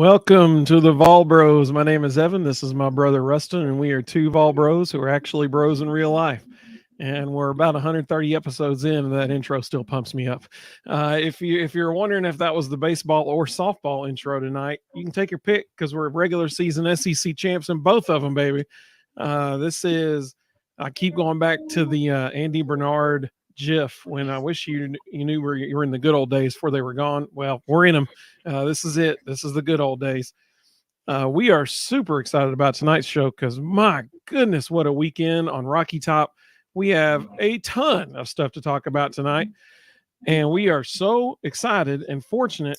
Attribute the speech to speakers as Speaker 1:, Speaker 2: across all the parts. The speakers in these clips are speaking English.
Speaker 1: Welcome to the Vol Bros. My name is Evan. This is my brother Rustin, and we are two Vol Bros who are actually bros in real life. And we're about 130 episodes in, and that intro still pumps me up. If you're wondering if that was the baseball or softball intro tonight, you can take your pick because we're regular season SEC champs in both of them, baby. This is I keep going back to the Andy Bernard GIF when I wish you knew you were in the good old days before they were gone. Well, we're in them. This is it. This is the good old days. We are super excited about tonight's show because my goodness, what a weekend on Rocky Top. We have a ton of stuff to talk about tonight. And we are so excited and fortunate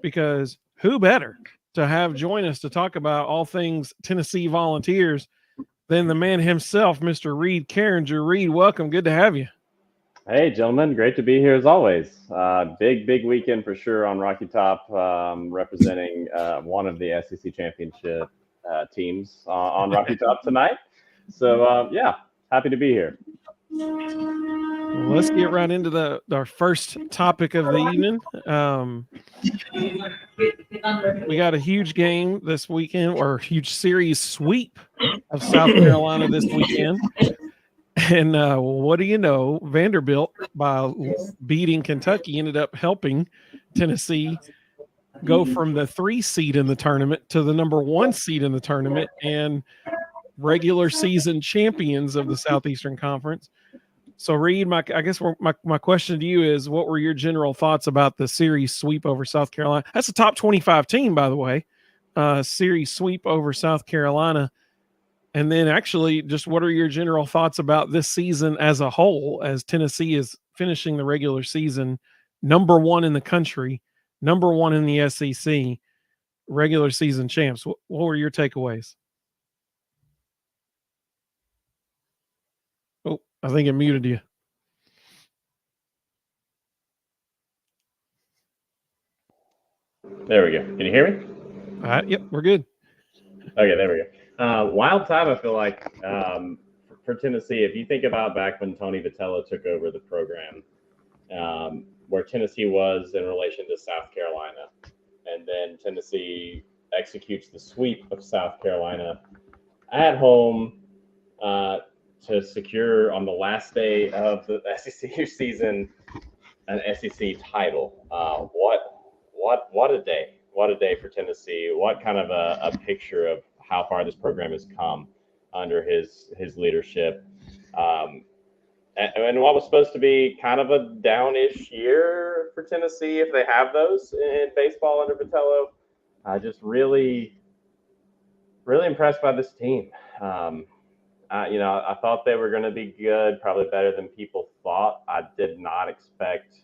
Speaker 1: because who better to have join us to talk about all things Tennessee Volunteers than the man himself, Mr. Reed Carringer. Reed, welcome. Good to have you.
Speaker 2: Hey, gentlemen, great to be here as always. Big weekend for sure on Rocky Top, representing one of the SEC championship teams on Rocky Top tonight. So, yeah, happy to be here.
Speaker 1: Well, let's get right into our first topic of the evening. We got a huge game this weekend, or a huge series sweep of South Carolina this weekend. And what do you know? Vanderbilt, by beating Kentucky, ended up helping Tennessee go from the 3 seed in the tournament to the number 1 seed in the tournament and regular season champions of the Southeastern Conference. So, Reed, my question to you is, what were your general thoughts about the series sweep over South Carolina? That's a top 25 team, by the way. Series sweep over South Carolina. And then actually, just what are your general thoughts about this season as a whole, as Tennessee is finishing the regular season number 1 in the country, number 1 in the SEC, regular season champs? What were your takeaways? Oh, I think it muted you.
Speaker 2: There we go. Can you hear me?
Speaker 1: All right. Yep, we're good.
Speaker 2: Okay, there we go. Wild time, I feel like, for Tennessee. If you think about back when Tony Vitello took over the program, where Tennessee was in relation to South Carolina, and then Tennessee executes the sweep of South Carolina at home to secure on the last day of the SEC season an SEC title. What a day! What a day for Tennessee! What kind of a picture of how far this program has come under his leadership. And what was supposed to be kind of a downish year for Tennessee, if they have those in baseball under Vitello, just really impressed by this team. I thought they were going to be good, probably better than people thought. I did not expect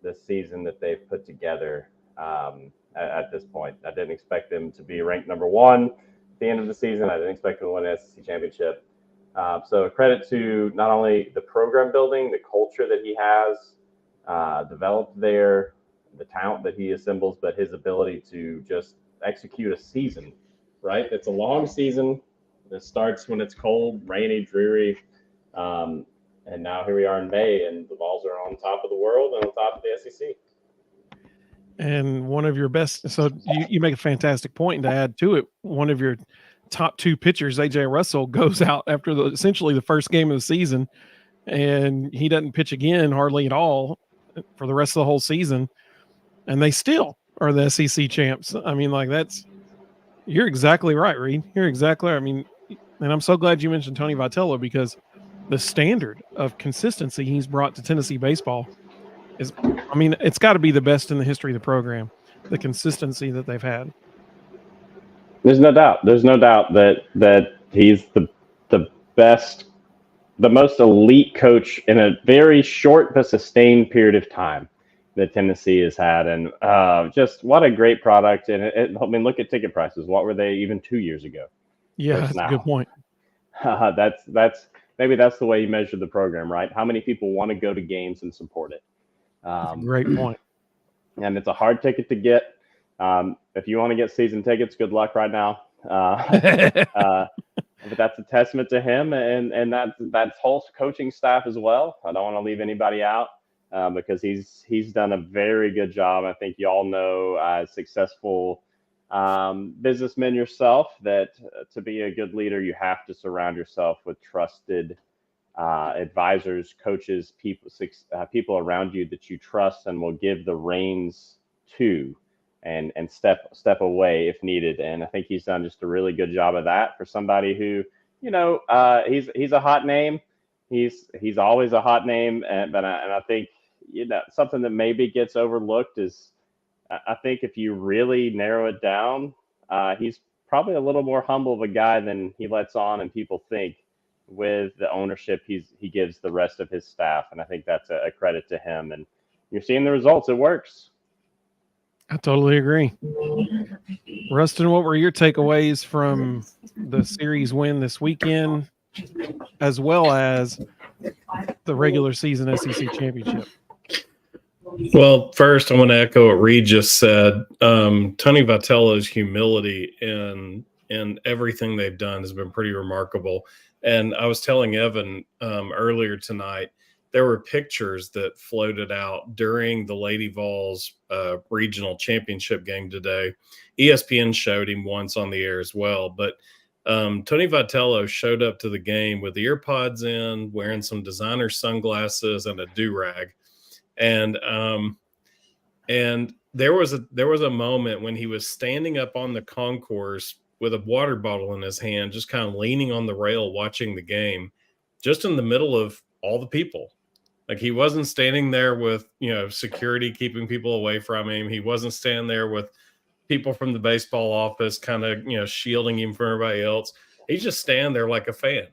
Speaker 2: the season that they've put together at this point. I didn't expect them to be ranked number 1 at the end of the season. I didn't expect them to win an SEC championship. So credit to not only the program building, the culture that he has developed there, the talent that he assembles, but his ability to just execute a season, right? It's a long season. It starts when it's cold, rainy, dreary. And now here we are in May, and the Vols are on top of the world and on top of the SEC.
Speaker 1: And one of your best, so you make a fantastic point. And to add to it, one of your top 2 pitchers, AJ Russell, goes out after essentially the first game of the season, and he doesn't pitch again hardly at all for the rest of the whole season. And they still are the SEC champs. I mean, like, you're exactly right, Reed. You're exactly right. I mean, and I'm so glad you mentioned Tony Vitello because the standard of consistency he's brought to Tennessee baseball is, I mean, it's got to be the best in the history of the program, the consistency that they've had.
Speaker 2: There's no doubt. There's no doubt that he's the best, the most elite coach in a very short but sustained period of time that Tennessee has had, and just what a great product. And I mean, look at ticket prices. What were they even 2 years ago?
Speaker 1: Yeah, that's a good point.
Speaker 2: That's maybe that's the way you measure the program, right? How many people want to go to games and support it?
Speaker 1: Great point.
Speaker 2: And it's a hard ticket to get. If you want to get season tickets, good luck right now. But that's a testament to him and that whole coaching staff as well. I don't want to leave anybody out because he's done a very good job. I think you all know as successful businessman yourself, that to be a good leader, you have to surround yourself with trusted advisors, coaches, people around you that you trust and will give the reins to, and step away if needed. And I think he's done just a really good job of that for somebody who, he's a hot name. He's always a hot name, and I think something that maybe gets overlooked is I think if you really narrow it down, he's probably a little more humble of a guy than he lets on and people think, with the ownership he gives the rest of his staff. And I think that's a credit to him. And you're seeing the results. It works.
Speaker 1: I totally agree. Rustin, what were your takeaways from the series win this weekend, as well as the regular season SEC championship?
Speaker 3: Well, first, I want to echo what Reed just said. Tony Vitello's humility in everything they've done has been pretty remarkable. And I was telling Evan earlier tonight, there were pictures that floated out during the Lady Vols regional championship game today. ESPN showed him once on the air as well. But Tony Vitello showed up to the game with ear pods in, wearing some designer sunglasses and a do-rag. And there was a moment when he was standing up on the concourse with a water bottle in his hand, just kind of leaning on the rail, watching the game, just in the middle of all the people. Like, he wasn't standing there with, security keeping people away from him. He wasn't standing there with people from the baseball office kind of, shielding him from everybody else. He's just standing there like a fan.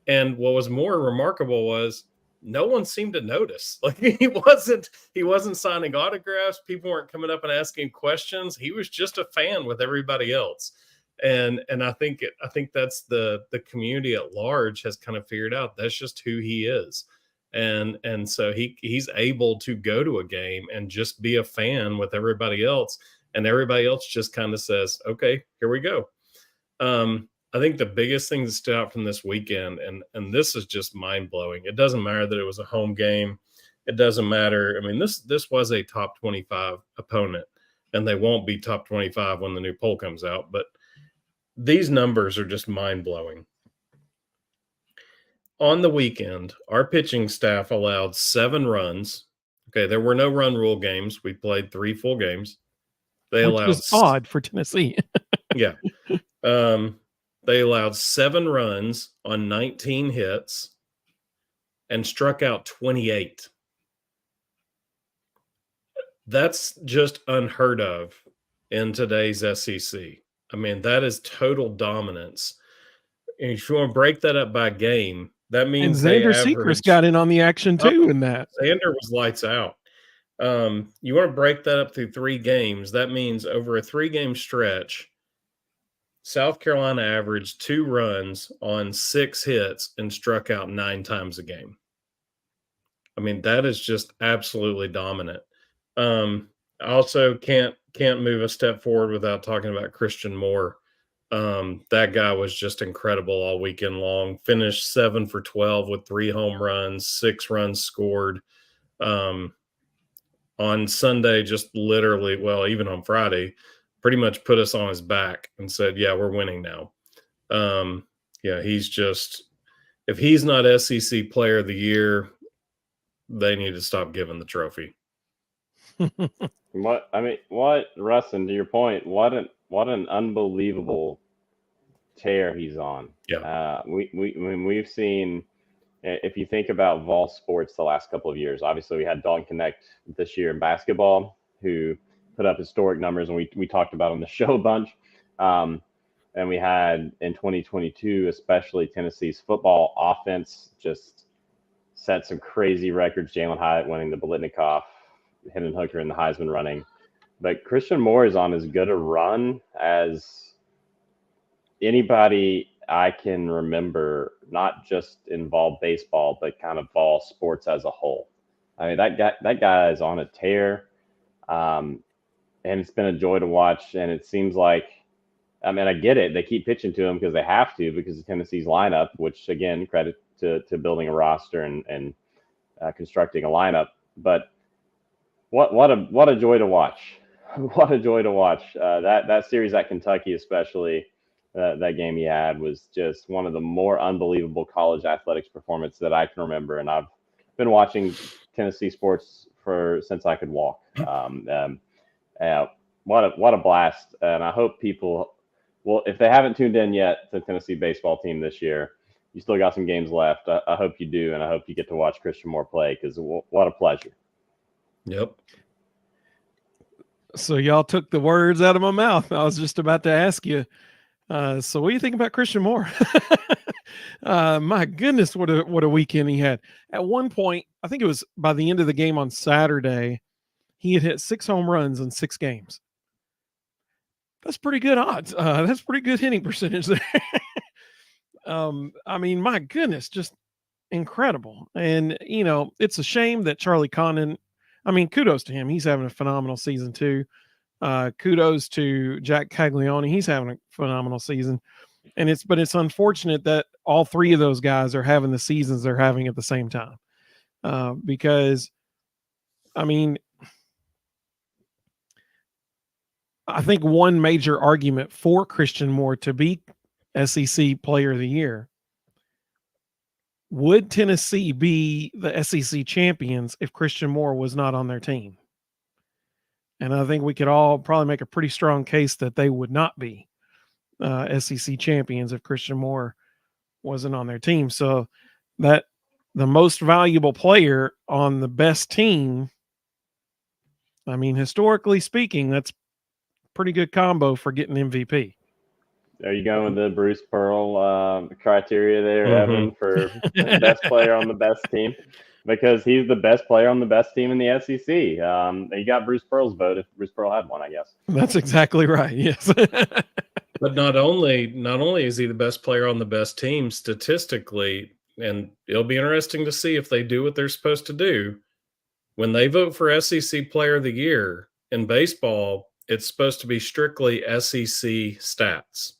Speaker 3: And what was more remarkable was no one seemed to notice. Like, he wasn't signing autographs. People weren't coming up and asking questions. He was just a fan with everybody else. And I think that's the community at large has kind of figured out that's just who he is. And so he's able to go to a game and just be a fan with everybody else. And everybody else just kind of says, okay, here we go. I think the biggest thing that stood out from this weekend, and this is just mind-blowing. It doesn't matter that it was a home game. It doesn't matter. I mean, this was a top 25 opponent, and they won't be top 25 when the new poll comes out. But these numbers are just mind-blowing. On the weekend, our pitching staff allowed 7 runs. Okay, there were no run rule games. We played 3 full games. They
Speaker 1: Which
Speaker 3: allowed
Speaker 1: is odd for Tennessee.
Speaker 3: Yeah. They allowed 7 runs on 19 hits and struck out 28. That's just unheard of in today's SEC. I mean, that is total dominance. And if you want to break that up by game, that means
Speaker 1: and Xander Sechrist got in on the action too in that.
Speaker 3: Xander was lights out. You want to break that up through 3 games. That means over a 3-game stretch, South Carolina averaged 2 runs on 6 hits and struck out 9 times a game. I mean, that is just absolutely dominant. I also can't move a step forward without talking about Christian Moore. That guy was just incredible all weekend long. Finished 7 for 12 with 3 home runs, 6 runs scored. On Sunday, just literally, well, even on Friday, pretty much put us on his back and said, yeah, we're winning now. He's just, if he's not SEC Player of the Year, they need to stop giving the trophy.
Speaker 2: Rustin, to your point, what an unbelievable tear he's on.
Speaker 3: Yeah.
Speaker 2: We've seen, if you think about Vol sports the last couple of years, obviously we had Dalton Connect this year in basketball, who put up historic numbers, and we talked about on the show a bunch. And we had in 2022, especially Tennessee's football offense just set some crazy records. Jalen Hyatt winning the Biletnikoff, Hendon Hooker in the Heisman running. But Christian Moore is on as good a run as anybody I can remember, not just involved baseball, but kind of all sports as a whole. I mean, that guy is on a tear. And it's been a joy to watch. And it seems like, I mean, I get it. They keep pitching to him because they have to, because of Tennessee's lineup, which, again, credit to building a roster and constructing a lineup. But what a joy to watch. What a joy to watch. That series at Kentucky, especially that game he had, was just one of the more unbelievable college athletics performances that I can remember. And I've been watching Tennessee sports since I could walk. What a blast! And I hope people, well, if they haven't tuned in yet to the Tennessee baseball team this year, you still got some games left. I hope you do, and I hope you get to watch Christian Moore play, because what a pleasure.
Speaker 3: Yep.
Speaker 1: So y'all took the words out of my mouth. I was just about to ask you. So what do you think about Christian Moore? My goodness, what a weekend he had. At one point, I think it was by the end of the game on Saturday, he had hit 6 home runs in 6 games. That's pretty good odds. That's pretty good hitting percentage there. I mean, my goodness, just incredible. And, you know, it's a shame that Charlie Condon, I mean, kudos to him. He's having a phenomenal season too. Kudos to Jack Caglione. He's having a phenomenal season. But it's unfortunate that all 3 of those guys are having the seasons they're having at the same time. Because, I mean, I think one major argument for Christian Moore to be SEC Player of the Year, would Tennessee be the SEC champions if Christian Moore was not on their team? And I think we could all probably make a pretty strong case that they would not be SEC champions if Christian Moore wasn't on their team. So that the most valuable player on the best team, I mean, historically speaking, that's pretty good combo for getting MVP.
Speaker 2: Are you going with the Bruce Pearl criteria there, Evan, for best player on the best team? Because he's the best player on the best team in the SEC. You got Bruce Pearl's vote if Bruce Pearl had one, I guess.
Speaker 1: That's exactly right. Yes.
Speaker 3: But not only is he the best player on the best team statistically, and it'll be interesting to see if they do what they're supposed to do. When they vote for SEC Player of the Year in baseball, it's supposed to be strictly SEC stats.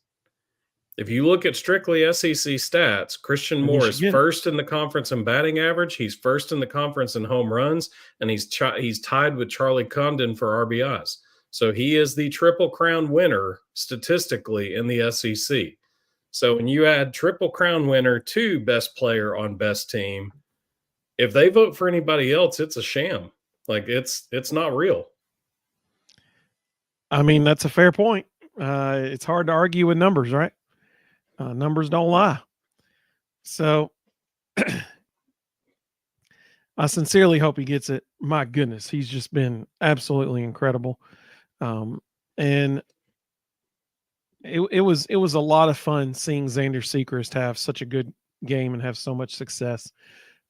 Speaker 3: If you look at strictly SEC stats, Christian Moore is first in the conference in batting average. He's first in the conference in home runs, and he's tied with Charlie Condon for RBIs. So he is the Triple Crown winner statistically in the SEC. So when you add Triple Crown winner to best player on best team, if they vote for anybody else, it's a sham. Like it's not real.
Speaker 1: I mean, that's a fair point. It's hard to argue with numbers, right? Numbers don't lie. So I sincerely hope he gets it. My goodness, he's just been absolutely incredible. And it was a lot of fun seeing Xander Sechrist have such a good game and have so much success.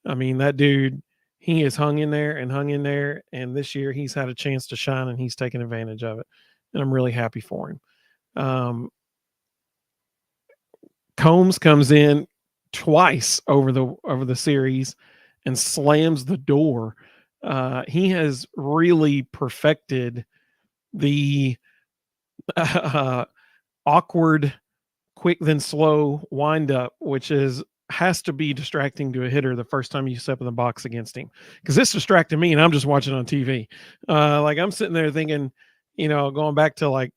Speaker 1: I mean, that dude, he has hung in there, and this year he's had a chance to shine, and he's taken advantage of it. And I'm really happy for him. Combs comes in twice over the series and slams the door. He has really perfected the awkward, quick then slow windup, which has to be distracting to a hitter the first time you step in the box against him. Because this distracted me, and I'm just watching on TV. Like I'm sitting there thinking, going back to like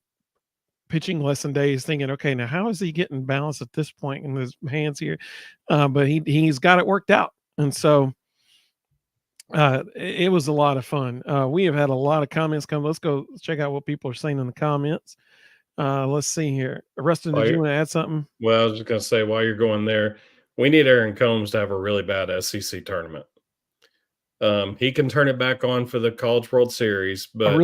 Speaker 1: pitching lesson days, thinking, okay, now how is he getting balance at this point in his hands here? But he's got it worked out, and so it was a lot of fun. We have had a lot of comments come. Let's go check out what people are saying in the comments. Let's see here. Rustin, did you want to add something?
Speaker 3: Well, I was just going to say, while you're going there, we need Aaron Combs to have a really bad SEC tournament. He can turn it back on for the College World Series, but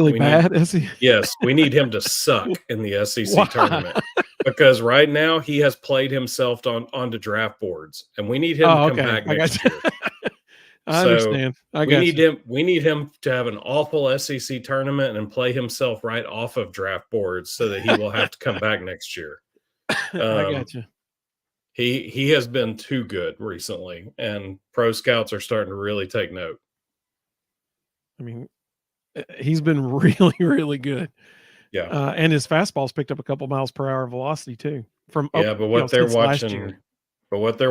Speaker 3: yes, we need him to suck in the SEC tournament, because right now he has played himself onto draft boards, and we need him to come back next year.
Speaker 1: I understand.
Speaker 3: We need him to have an awful SEC tournament and play himself right off of draft boards so that he will have to come back next year.
Speaker 1: I got you.
Speaker 3: He has been too good recently, and pro scouts are starting to really take note.
Speaker 1: I mean, he's been really, really good.
Speaker 3: Yeah.
Speaker 1: And his fastball's picked up a couple miles per hour velocity too.
Speaker 3: But what they're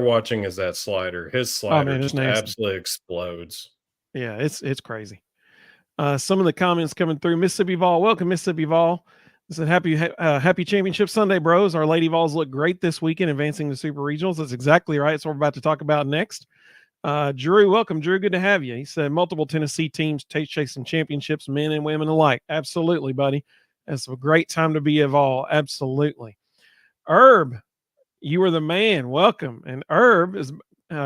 Speaker 3: watching is that slider. His slider just absolutely explodes.
Speaker 1: Yeah, it's crazy. Some of the comments coming through. Mississippi Vol, welcome Mississippi Vol. Said happy Championship Sunday, bros. Our Lady Vols look great this weekend, advancing to Super Regionals. That's exactly right. That's what we're about to talk about next. Drew, welcome, Drew. Good to have you. He said multiple Tennessee teams chasing championships, men and women alike. Absolutely, buddy. That's a great time to be a Vol. Absolutely. Herb, you were the man. Welcome. And Herb is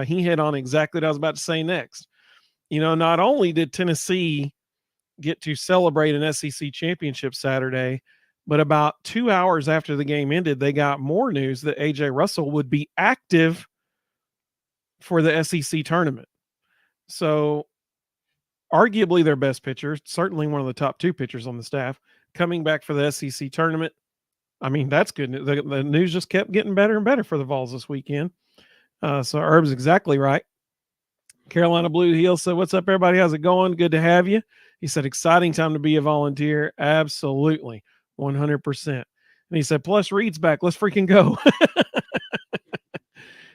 Speaker 1: he hit on exactly what I was about to say next. Not only did Tennessee get to celebrate an SEC championship Saturday, but about 2 hours after the game ended, they got more news that A.J. Russell would be active for the SEC tournament. So arguably their best pitcher, certainly one of the top 2 pitchers on the staff, coming back for the SEC tournament. I mean, that's good. The news just kept getting better and better for the Vols this weekend. So Herb's exactly right. Carolina Blue Heel said, what's up, everybody? How's it going? Good to have you. He said, exciting time to be a volunteer. Absolutely. 100%. And he said, plus Reed's back. Let's freaking go.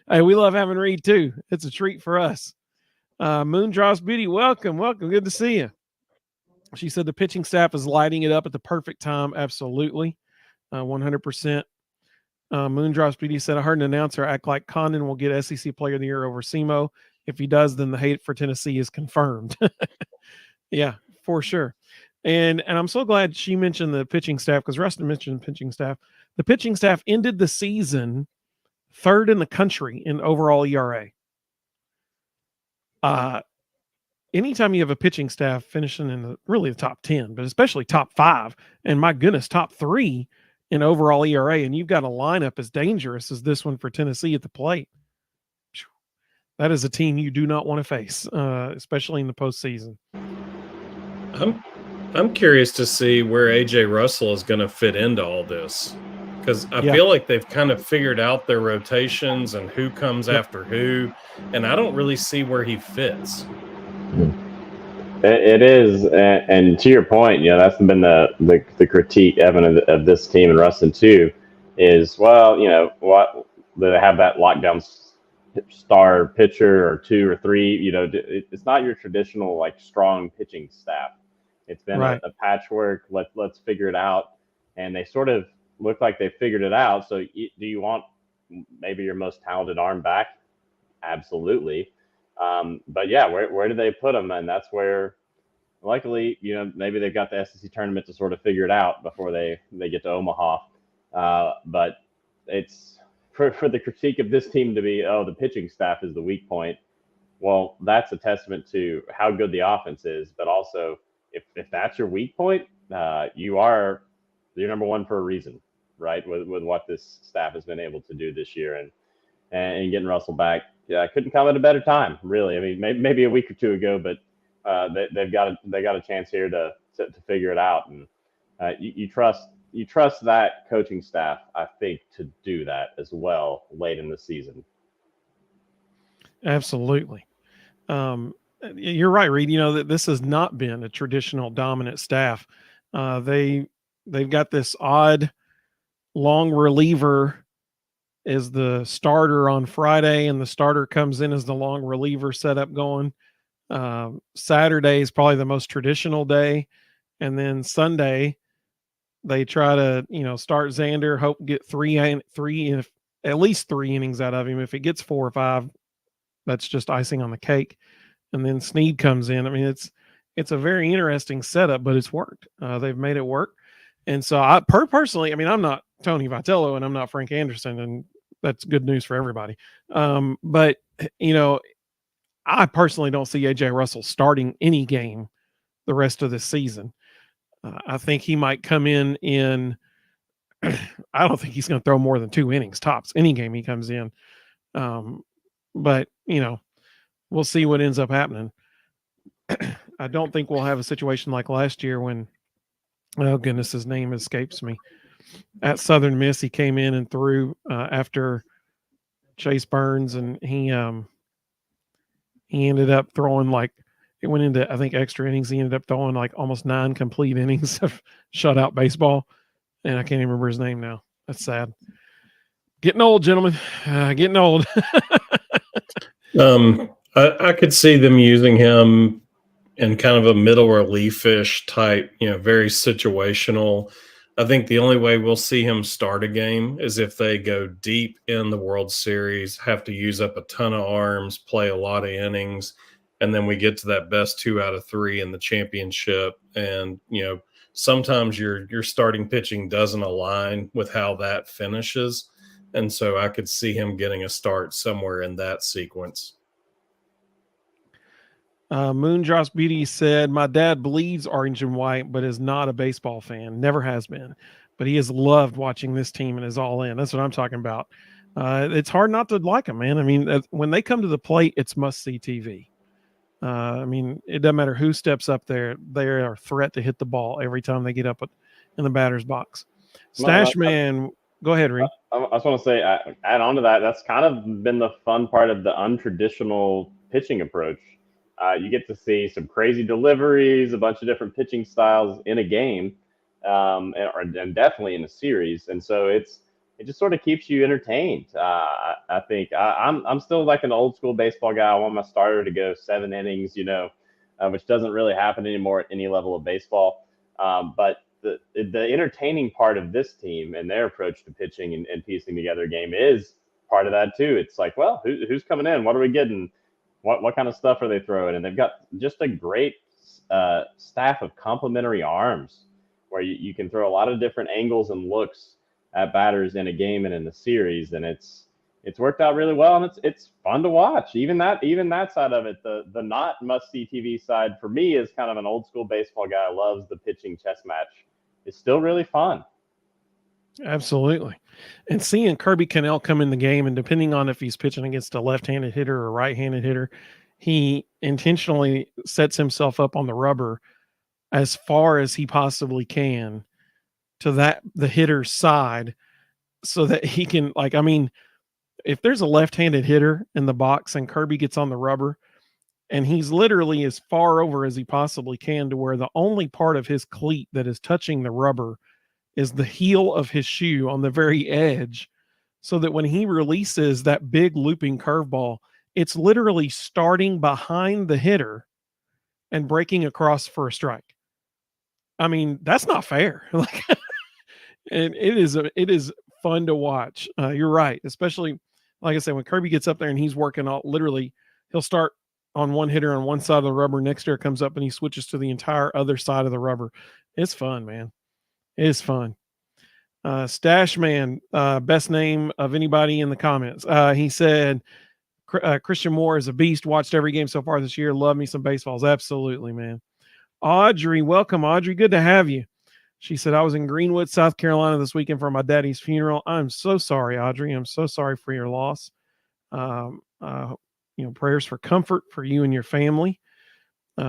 Speaker 1: Hey, we love having Reed too. It's a treat for us. Moondrops Beauty, welcome. Good to see you. She said the pitching staff is lighting it up at the perfect time. Absolutely. 100%. Moondrops Beauty said, I heard an announcer act like Condon will get SEC Player of the Year over SEMO. If he does, then the hate for Tennessee is confirmed. Yeah, for sure. And I'm so glad she mentioned the pitching staff, because Rustin mentioned pitching staff. The pitching staff ended the season 3rd in the country in overall ERA. Anytime you have a pitching staff finishing in the top 10, but especially top 5, and my goodness, top 3 in overall ERA, and you've got a lineup as dangerous as this one for Tennessee at the plate, that is a team you do not want to face, especially in the postseason.
Speaker 3: I'm curious to see where A.J. Russell is going to fit into all this, because I feel like they've kind of figured out their rotations and who comes after who, and I don't really see where he fits.
Speaker 2: It is, and to your point, that's been the critique, Evan, of this team and Rustin too, is what do they have that lockdown star pitcher or 2 or 3? It's not your traditional strong pitching staff. It's been a patchwork. Let's figure it out, and they sort of look like they figured it out. So do you want maybe your most talented arm back? Absolutely. But yeah, where do they put them? And that's where, luckily, maybe they've got the SEC tournament to sort of figure it out before they get to Omaha. But it's for the critique of this team to be, the pitching staff is the weak point. Well, that's a testament to how good the offense is, but also if that's your weak point, you're number 1 for a reason, right? With what this staff has been able to do this year, and getting Russell back, couldn't come at a better time, really. I mean, maybe a week or 2 ago, but they got a chance here to figure it out, and you trust that coaching staff, I think, to do that as well late in the season.
Speaker 1: Absolutely. You're right, Reed. That this has not been a traditional dominant staff. They've got this odd long reliever as the starter on Friday, and the starter comes in as the long reliever setup going. Saturday is probably the most traditional day, and then Sunday they try to start Xander, hope get three at least 3 innings out of him. If it gets 4 or 5, that's just icing on the cake. And then Snead comes in. I mean, it's a very interesting setup, but it's worked. They've made it work. And so I personally, I mean, I'm not Tony Vitello and I'm not Frank Anderson, and that's good news for everybody. But I personally don't see AJ Russell starting any game the rest of this season. I think he might come in I don't think he's going to throw more than 2 innings tops any game he comes in. But we'll see what ends up happening. I don't think we'll have a situation like last year when, oh goodness, his name escapes me. At Southern Miss, he came in and threw after Chase Burns, and he ended up throwing it went into, I think, extra innings. He ended up throwing almost 9 complete innings of shutout baseball, and I can't even remember his name now. That's sad. Getting old, gentlemen. Getting old.
Speaker 3: I could see them using him and kind of a middle relief-ish type, very situational. I think the only way we'll see him start a game is if they go deep in the World Series, have to use up a ton of arms, play a lot of innings, and then we get to that best 2 out of 3 in the championship. And sometimes your starting pitching doesn't align with how that finishes, and so I could see him getting a start somewhere in that sequence.
Speaker 1: Moondrops Beauty said, my dad bleeds orange and white, but is not a baseball fan. Never has been. But he has loved watching this team and is all in. That's what I'm talking about. It's hard not to like them, man. I mean, when they come to the plate, it's must-see TV. I mean, it doesn't matter who steps up there. They are a threat to hit the ball every time they get up in the batter's box. Stash Man, go ahead, Reed.
Speaker 2: I just want to say, add on to that, that's kind of been the fun part of the untraditional pitching approach. You get to see some crazy deliveries, a bunch of different pitching styles in a game, and definitely in a series. And so it just sort of keeps you entertained. I think I'm still like an old school baseball guy. I want my starter to go 7 innings, which doesn't really happen anymore at any level of baseball. But the entertaining part of this team and their approach to pitching and piecing together a game is part of that too. It's like, well, who's coming in? What are we getting? What kind of stuff are they throwing? And they've got just a great staff of complementary arms where you can throw a lot of different angles and looks at batters in a game and in the series. And it's worked out really well, and it's fun to watch. Even that side of it, the not must-see TV side, for me, is kind of an old school baseball guy, loves the pitching chess match. It's still really fun.
Speaker 1: Absolutely. And seeing Kirby Cannell come in the game, and depending on if he's pitching against a left-handed hitter or a right-handed hitter, he intentionally sets himself up on the rubber as far as he possibly can to the hitter's side so that he can, if there's a left-handed hitter in the box and Kirby gets on the rubber and he's literally as far over as he possibly can to where the only part of his cleat that is touching the rubber is the heel of his shoe on the very edge, so that when he releases that big looping curveball, it's literally starting behind the hitter and breaking across for a strike. I mean, that's not fair. And it is fun to watch. You're right. Especially, like I said, when Kirby gets up there and he's working out, literally he'll start on one hitter on one side of the rubber. Next hitter comes up and he switches to the entire other side of the rubber. It's fun, man. It's fun. Stash Man, best name of anybody in the comments. He said, Christian Moore is a beast. Watched every game so far this year. Love me some baseballs. Absolutely, man. Audrey, welcome, Audrey. Good to have you. She said, I was in Greenwood, South Carolina this weekend for my daddy's funeral. I'm so sorry, Audrey. I'm so sorry for your loss. Prayers for comfort for you and your family.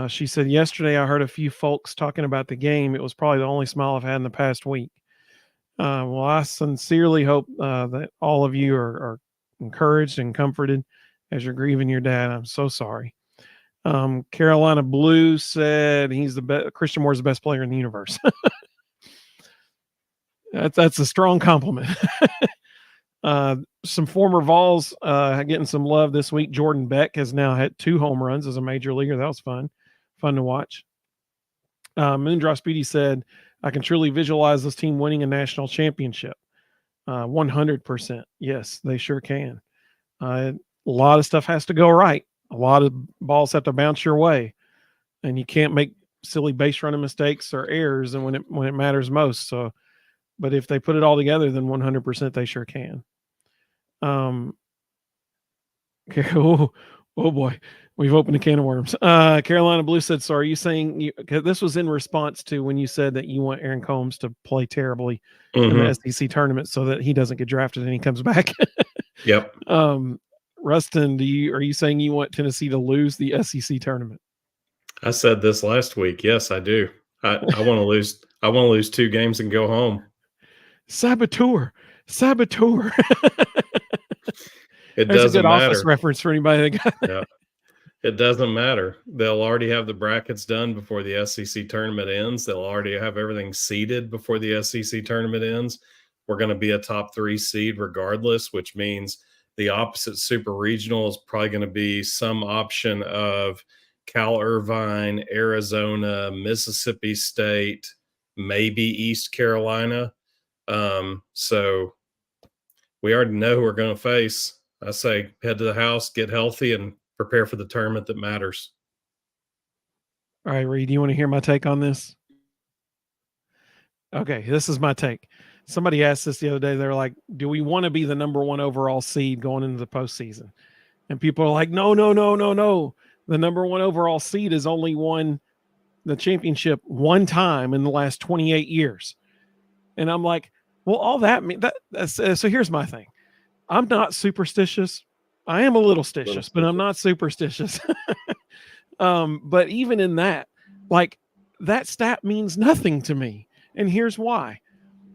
Speaker 1: She said, yesterday I heard a few folks talking about the game. It was probably the only smile I've had in the past week. Well, I sincerely hope that all of you are encouraged and comforted as you're grieving your dad. I'm so sorry. Carolina Blue said he's the best. Christian Moore's the best player in the universe. That's a strong compliment. Some former Vols getting some love this week. Jordan Beck has now had 2 home runs as a major leaguer. That was fun to watch. Moondrops Speedy said, I can truly visualize this team winning a national championship. 100%. Yes, they sure can. A lot of stuff has to go right. A lot of balls have to bounce your way, and you can't make silly base running mistakes or errors and when it matters most. So, but if they put it all together, then 100% they sure can. Okay. Oh boy. We've opened a can of worms. Carolina Blue said, so are you saying this was in response to when you said that you want Aaron Combs to play terribly in the SEC tournament so that he doesn't get drafted and he comes back?
Speaker 3: Yep.
Speaker 1: Rustin, are you saying you want Tennessee to lose the SEC tournament?
Speaker 3: I said this last week. Yes, I do. I want to lose. I want to lose 2 games and go home.
Speaker 1: Saboteur.
Speaker 3: It
Speaker 1: There's
Speaker 3: doesn't
Speaker 1: a good
Speaker 3: matter.
Speaker 1: Office reference for anybody that got that.
Speaker 3: Yeah. It doesn't matter. They'll already have the brackets done before the SEC tournament ends. They'll already have everything seeded before the SEC tournament ends. We're going to be a top 3 seed regardless, which means the opposite super regional is probably going to be some option of Cal Irvine, Arizona, Mississippi State, maybe East Carolina. So we already know who we're going to face. I say head to the house, get healthy, and prepare for the tournament that matters.
Speaker 1: All right, Reed, you want to hear my take on this? Okay, this is my take. Somebody asked this the other day. They're like, do we want to be the number 1 overall seed going into the postseason? And people are like, no. The number 1 overall seed has only won the championship one time in the last 28 years. And I'm like, well, all that mean that's so here's my thing. I'm not superstitious. I am a little stitious, but I'm not superstitious. But even in that, like, that stat means nothing to me. And here's why.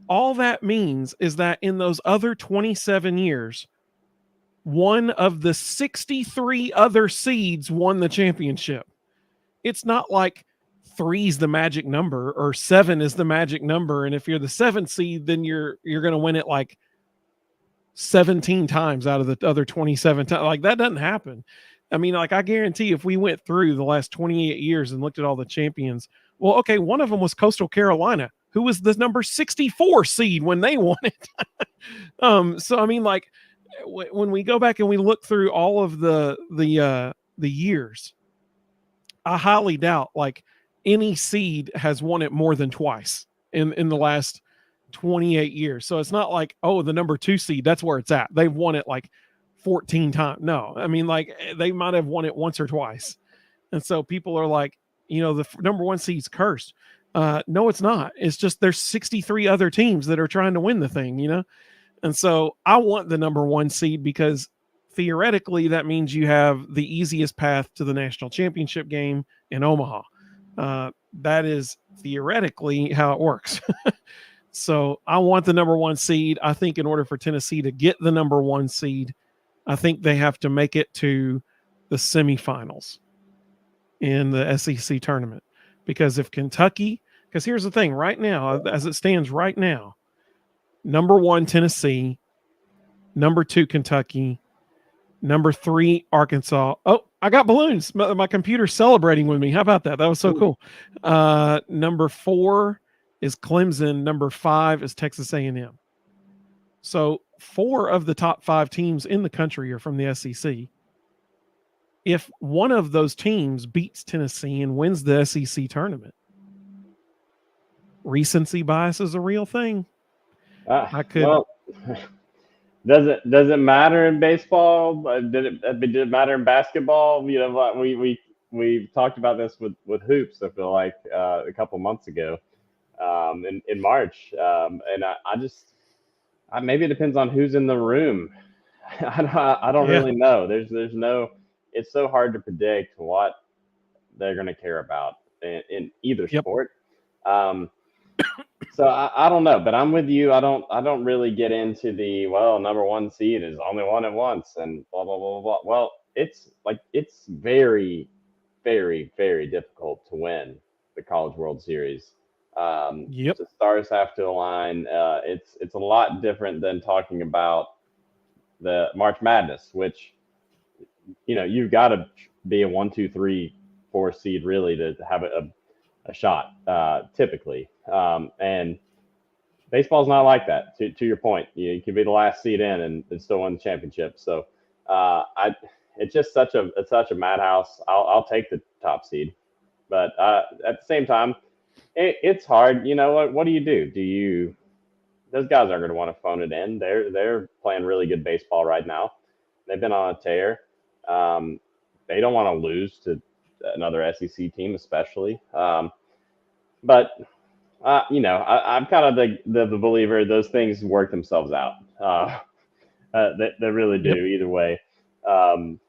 Speaker 1: All that means is that in those other 27 years, one of the 63 other seeds won the championship. It's not like 3 is the magic number or 7 is the magic number. And if you're the 7th seed, then you're going to win it like 17 times out of the other 27 times. Like, that doesn't happen. I mean, like, I guarantee if we went through the last 28 years and looked at all the champions, well, okay, one of them was Coastal Carolina, who was the number 64 seed when they won it. So, I mean, like, when we go back and we look through all of the years, I highly doubt like any seed has won it more than twice in the last 28 years. So it's not like, oh, the number 2 seed, that's where it's at. They've won it like 14 times. No, I mean, like, they might have won it once or twice. And so people are like, the number 1 seed's cursed. No, it's not. It's just there's 63 other teams that are trying to win the thing, And so I want the number 1 seed because theoretically that means you have the easiest path to the national championship game in Omaha. That is theoretically how it works. So I want the number 1 seed. I think in order for Tennessee to get the number 1 seed, I think they have to make it to the semifinals in the SEC tournament. Because if Kentucky, because here's the thing right now, as it stands right now, number 1, Tennessee, number 2, Kentucky, number 3, Arkansas. Oh, I got balloons. My computer's celebrating with me. How about that? That was so cool. Number 4 is Clemson. Number 5 is Texas A&M. So 4 of the top 5 teams in the country are from the SEC. If one of those teams beats Tennessee and wins the SEC tournament, recency bias is a real thing.
Speaker 2: Well, does it matter in baseball? Did it matter in basketball? We talked about this with hoops. I feel like a couple months ago, in March, and I just maybe it depends on who's in the room. I don't really know. There's no. It's so hard to predict what they're going to care about in either sport. So I don't know, but I'm with you. I don't really get into the number 1 seed is only won it once and blah blah blah blah. Well, it's very, very, very difficult to win the College World Series. The stars have to align. It's a lot different than talking about the March Madness, which you've got to be a 1, 2, 3, 4 seed really to have a shot typically. And baseball's not like that. To your point, you can be the last seed in and still win the championship. So it's just such a madhouse. I'll take the top seed, but at the same time, it's hard. What do you do? Those guys aren't going to want to phone it in. They're playing really good baseball right now. They've been on a tear. They don't want to lose to another SEC team, especially. But I'm kind of the believer those things work themselves out. They really do either way. And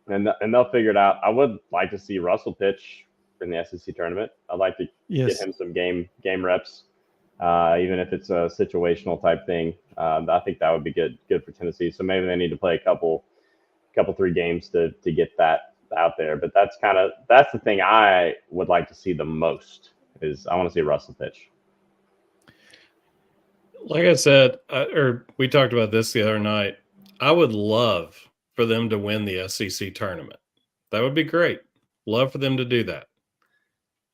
Speaker 2: they'll figure it out. I would like to see Russell pitch in the SEC tournament. I'd like to get him some game reps, even if it's a situational type thing. I think that would be good for Tennessee. So maybe they need to play a couple 3 games to get that out there. But that's the thing I would like to see the most is I want to see Russell pitch.
Speaker 3: Like I said, we talked about this the other night. I would love for them to win the SEC tournament. That would be great. Love for them to do that.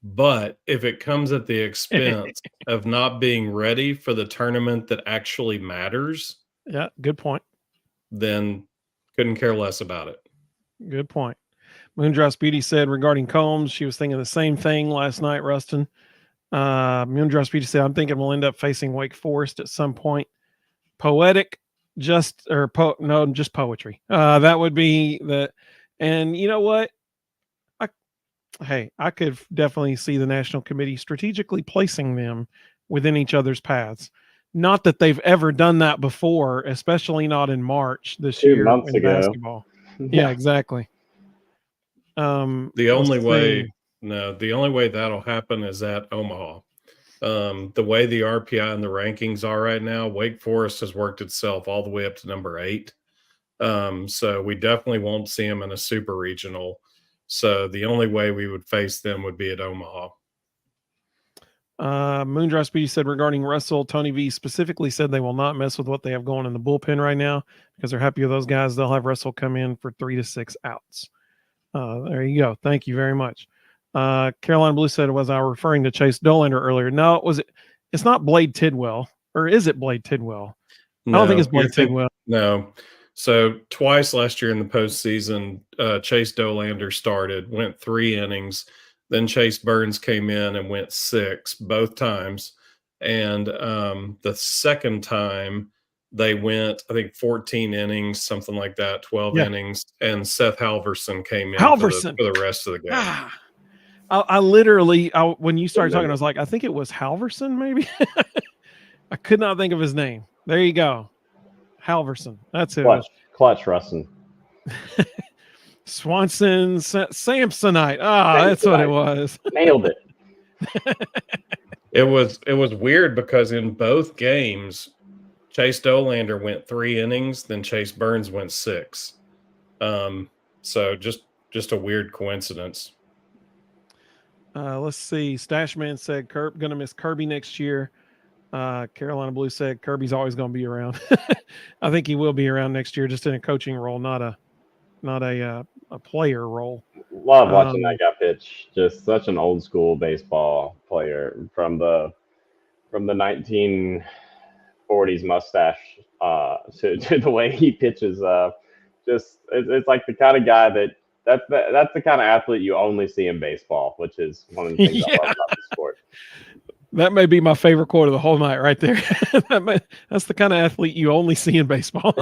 Speaker 3: But if it comes at the expense of not being ready for the tournament that actually matters,
Speaker 1: Yeah, good point.
Speaker 3: then couldn't care less about it.
Speaker 1: Good point. Moondrops Beauty said regarding Combs, she was thinking the same thing last night, Rustin. Moondrops Beauty said, I'm thinking we'll end up facing Wake Forest at some point. Poetic, just poetry. That would be the, and you know what? I could definitely see the national committee strategically placing them within each other's paths. Not that they've ever done that before, especially not in March this
Speaker 2: 2
Speaker 1: year
Speaker 2: months
Speaker 1: in
Speaker 2: ago.
Speaker 1: basketball. Yeah, exactly.
Speaker 3: The only way that'll happen is at Omaha. The way the RPI and the rankings are right now, Wake Forest has worked itself all the way up to number 8. So we definitely won't see them in a super regional. So the only way we would face them would be at Omaha.
Speaker 1: Moondrops Beauty said regarding Russell, Tony V specifically said they will not mess with what they have going in the bullpen right now because they're happy with those guys. They'll have Russell come in for 3 to 6 outs. There you go. Thank you very much. Carolina Blue said, was I referring to Chase Dolander earlier? No, it's not Blade Tidwell, or is it Blade Tidwell?
Speaker 3: No,
Speaker 1: I don't think it's Blade Tidwell.
Speaker 3: No. So twice last year in the postseason, Chase Dolander started, went 3 innings. Then Chase Burns came in and went 6 both times. And the second time they went, I think 14 innings, something like that, 12 innings. And Seth Halverson came in for the rest of the game.
Speaker 1: I literally, when you started talking, I was like, I think it was Halverson, maybe. I could not think of his name. There you go. Halverson. That's who.
Speaker 2: Clutch Rustin.
Speaker 1: Swanson Samsonite. That's what it was.
Speaker 2: Nailed it.
Speaker 3: It was weird because in both games, Chase Dolander went 3 innings, then Chase Burns went 6. So just a weird coincidence.
Speaker 1: Let's see. Stashman said gonna miss Kirby next year. Carolina Blue said Kirby's always going to be around. I think he will be around next year, just in a coaching role, not a player role.
Speaker 2: Love watching that guy pitch. Just such an old school baseball player from the 1940s mustache to the way he pitches. It's like the kind of guy that's the kind of athlete you only see in baseball, which is one of the things I love about the sport.
Speaker 1: That may be my favorite quote of the whole night right there. That's the kind of athlete you only see in baseball.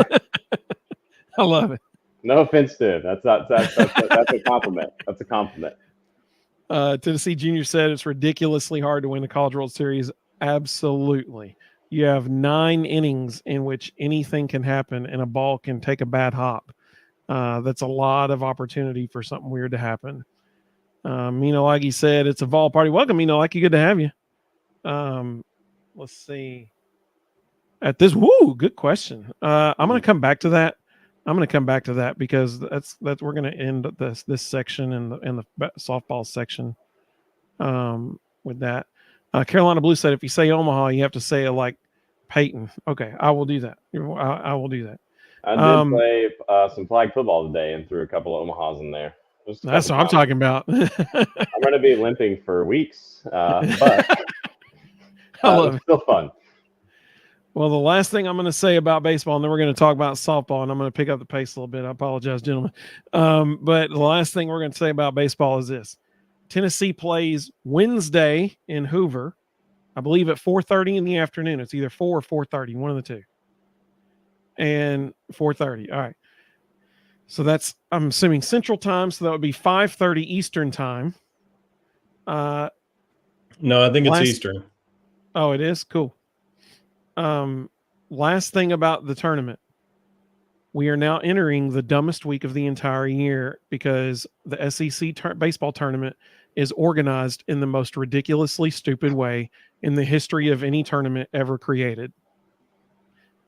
Speaker 1: I love it.
Speaker 2: No offense to him. That's a compliment. That's a compliment.
Speaker 1: Tennessee Junior said it's ridiculously hard to win the College World Series. Absolutely. You have 9 innings in which anything can happen and a ball can take a bad hop. That's a lot of opportunity for something weird to happen. Mino Laggy said it's a Vol party. Welcome, Mino Laggy. Good to have you. Let's see. Good question. I'm going to come back to that. Because that's we're going to end this section in the softball section. With that, Carolina Blue said if you say Omaha, you have to say it like Peyton. Okay, I will do that. I will do that.
Speaker 2: I did play some flag football today and threw a couple of Omahas in there.
Speaker 1: That's what I'm talking about.
Speaker 2: I'm going to be limping for weeks, but
Speaker 1: I love
Speaker 2: it's still fun.
Speaker 1: Well, the last thing I'm going to say about baseball, and then we're going to talk about softball, and I'm going to pick up the pace a little bit. I apologize, gentlemen. But the last thing we're going to say about baseball is this. Tennessee plays Wednesday in Hoover, I believe at 4:30 in the afternoon. It's either 4 or 4:30, one of the two. And 4:30. All right. So that's, I'm assuming Central Time, so that would be 5:30 Eastern Time.
Speaker 3: No, I think it's Eastern.
Speaker 1: Oh, it is? Cool. Last thing about the tournament. We are now entering the dumbest week of the entire year because the SEC baseball tournament is organized in the most ridiculously stupid way in the history of any tournament ever created.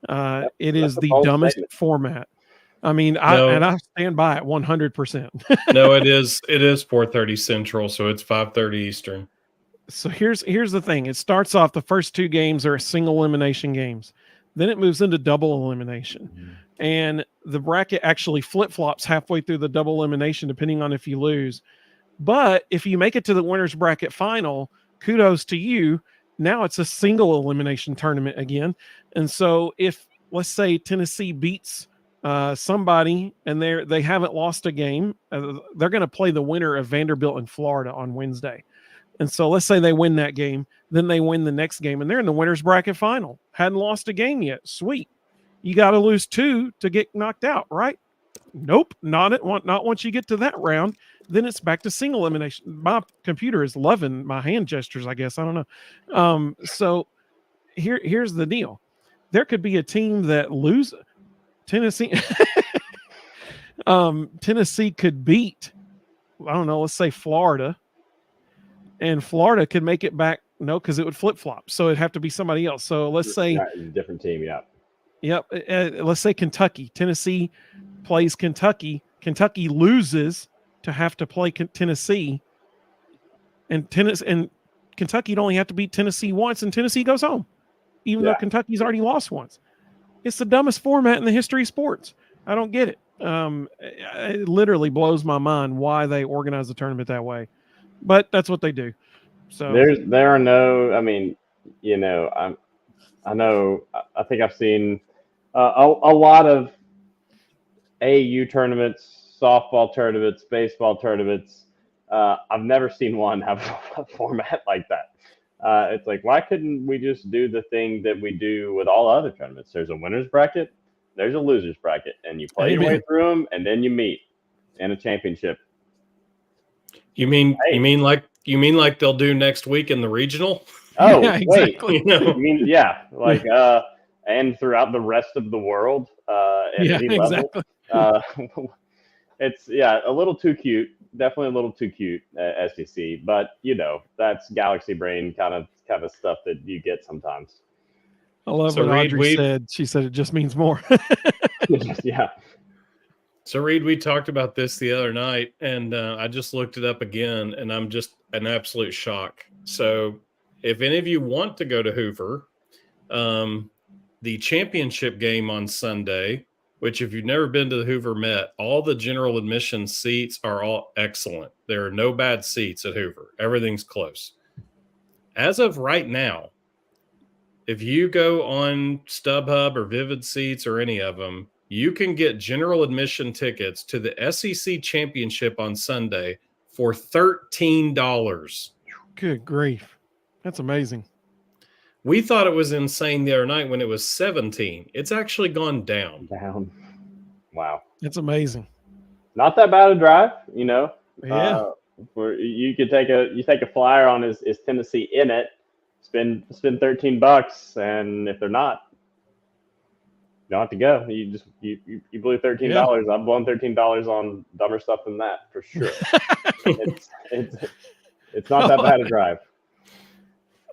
Speaker 1: It is the dumbest format. I mean, I stand by it 100%.
Speaker 3: No, it is 4:30 Central, so it's 5:30 Eastern.
Speaker 1: So here's the thing. It starts off, the first 2 games are single elimination games. Then it moves into double elimination. Mm-hmm. And the bracket actually flip-flops halfway through the double elimination, depending on if you lose. But if you make it to the winners bracket final, kudos to you. Now it's a single elimination tournament again. And so if, let's say, Tennessee beats somebody and they haven't lost a game, they're going to play the winner of Vanderbilt and Florida on Wednesday. And so let's say they win that game, then they win the next game, and they're in the winners bracket final. Hadn't lost a game yet. Sweet. You got to lose 2 to get knocked out, right? Nope, not once you get to that round. Then it's back to single elimination. My computer is loving my hand gestures, I guess. I don't know. So here's the deal. There could be a team that loses. Tennessee. Tennessee could beat, I don't know, let's say Florida. And Florida could make it back. No, because it would flip-flop. So it'd have to be somebody else. So let's say
Speaker 2: different team, yeah.
Speaker 1: Yep. Let's say Kentucky. Tennessee plays Kentucky. Kentucky loses to have to play Tennessee. And Kentucky'd only have to beat Tennessee once, and Tennessee goes home, even though Kentucky's already lost once. It's the dumbest format in the history of sports. I don't get it. It literally blows my mind why they organize the tournament that way. But that's what they do. So
Speaker 2: there are no, I mean, you know, I think I've seen a lot of AAU tournaments, softball tournaments, baseball tournaments. I've never seen one have a format like that. It's like, why couldn't we just do the thing that we do with all other tournaments? There's a winner's bracket, there's a loser's bracket, and you play your way through them, and then you meet in a championship.
Speaker 3: You mean like they'll do next week in the regional?
Speaker 2: Oh,
Speaker 1: yeah, exactly.
Speaker 2: Wait. You mean, like and throughout the rest of the world at any level.
Speaker 1: Exactly.
Speaker 2: It's a little too cute. Definitely a little too cute SEC, but you know, that's galaxy brain kind of stuff that you get sometimes.
Speaker 1: I love what Audrey said. She said it just means more.
Speaker 2: Yeah.
Speaker 3: So, Reed, we talked about this the other night, and I just looked it up again, and I'm just an absolute shock. So, if any of you want to go to Hoover, the championship game on Sunday, which if you've never been to the Hoover Met, all the general admission seats are all excellent. There are no bad seats at Hoover. Everything's close. As of right now, if you go on StubHub or Vivid Seats or any of them, you can get general admission tickets to the SEC championship on Sunday for $13.
Speaker 1: Good grief. That's amazing.
Speaker 3: We thought it was insane the other night when it was $17. It's actually gone down.
Speaker 2: Wow.
Speaker 1: It's amazing.
Speaker 2: Not that bad a drive, you know.
Speaker 1: Yeah.
Speaker 2: Where you could take a flyer on is Tennessee in it, spend $13, and if they're not, you don't have to go. You blew $13. Yeah. I've blown $13 on dumber stuff than that for sure. It's not that bad a drive.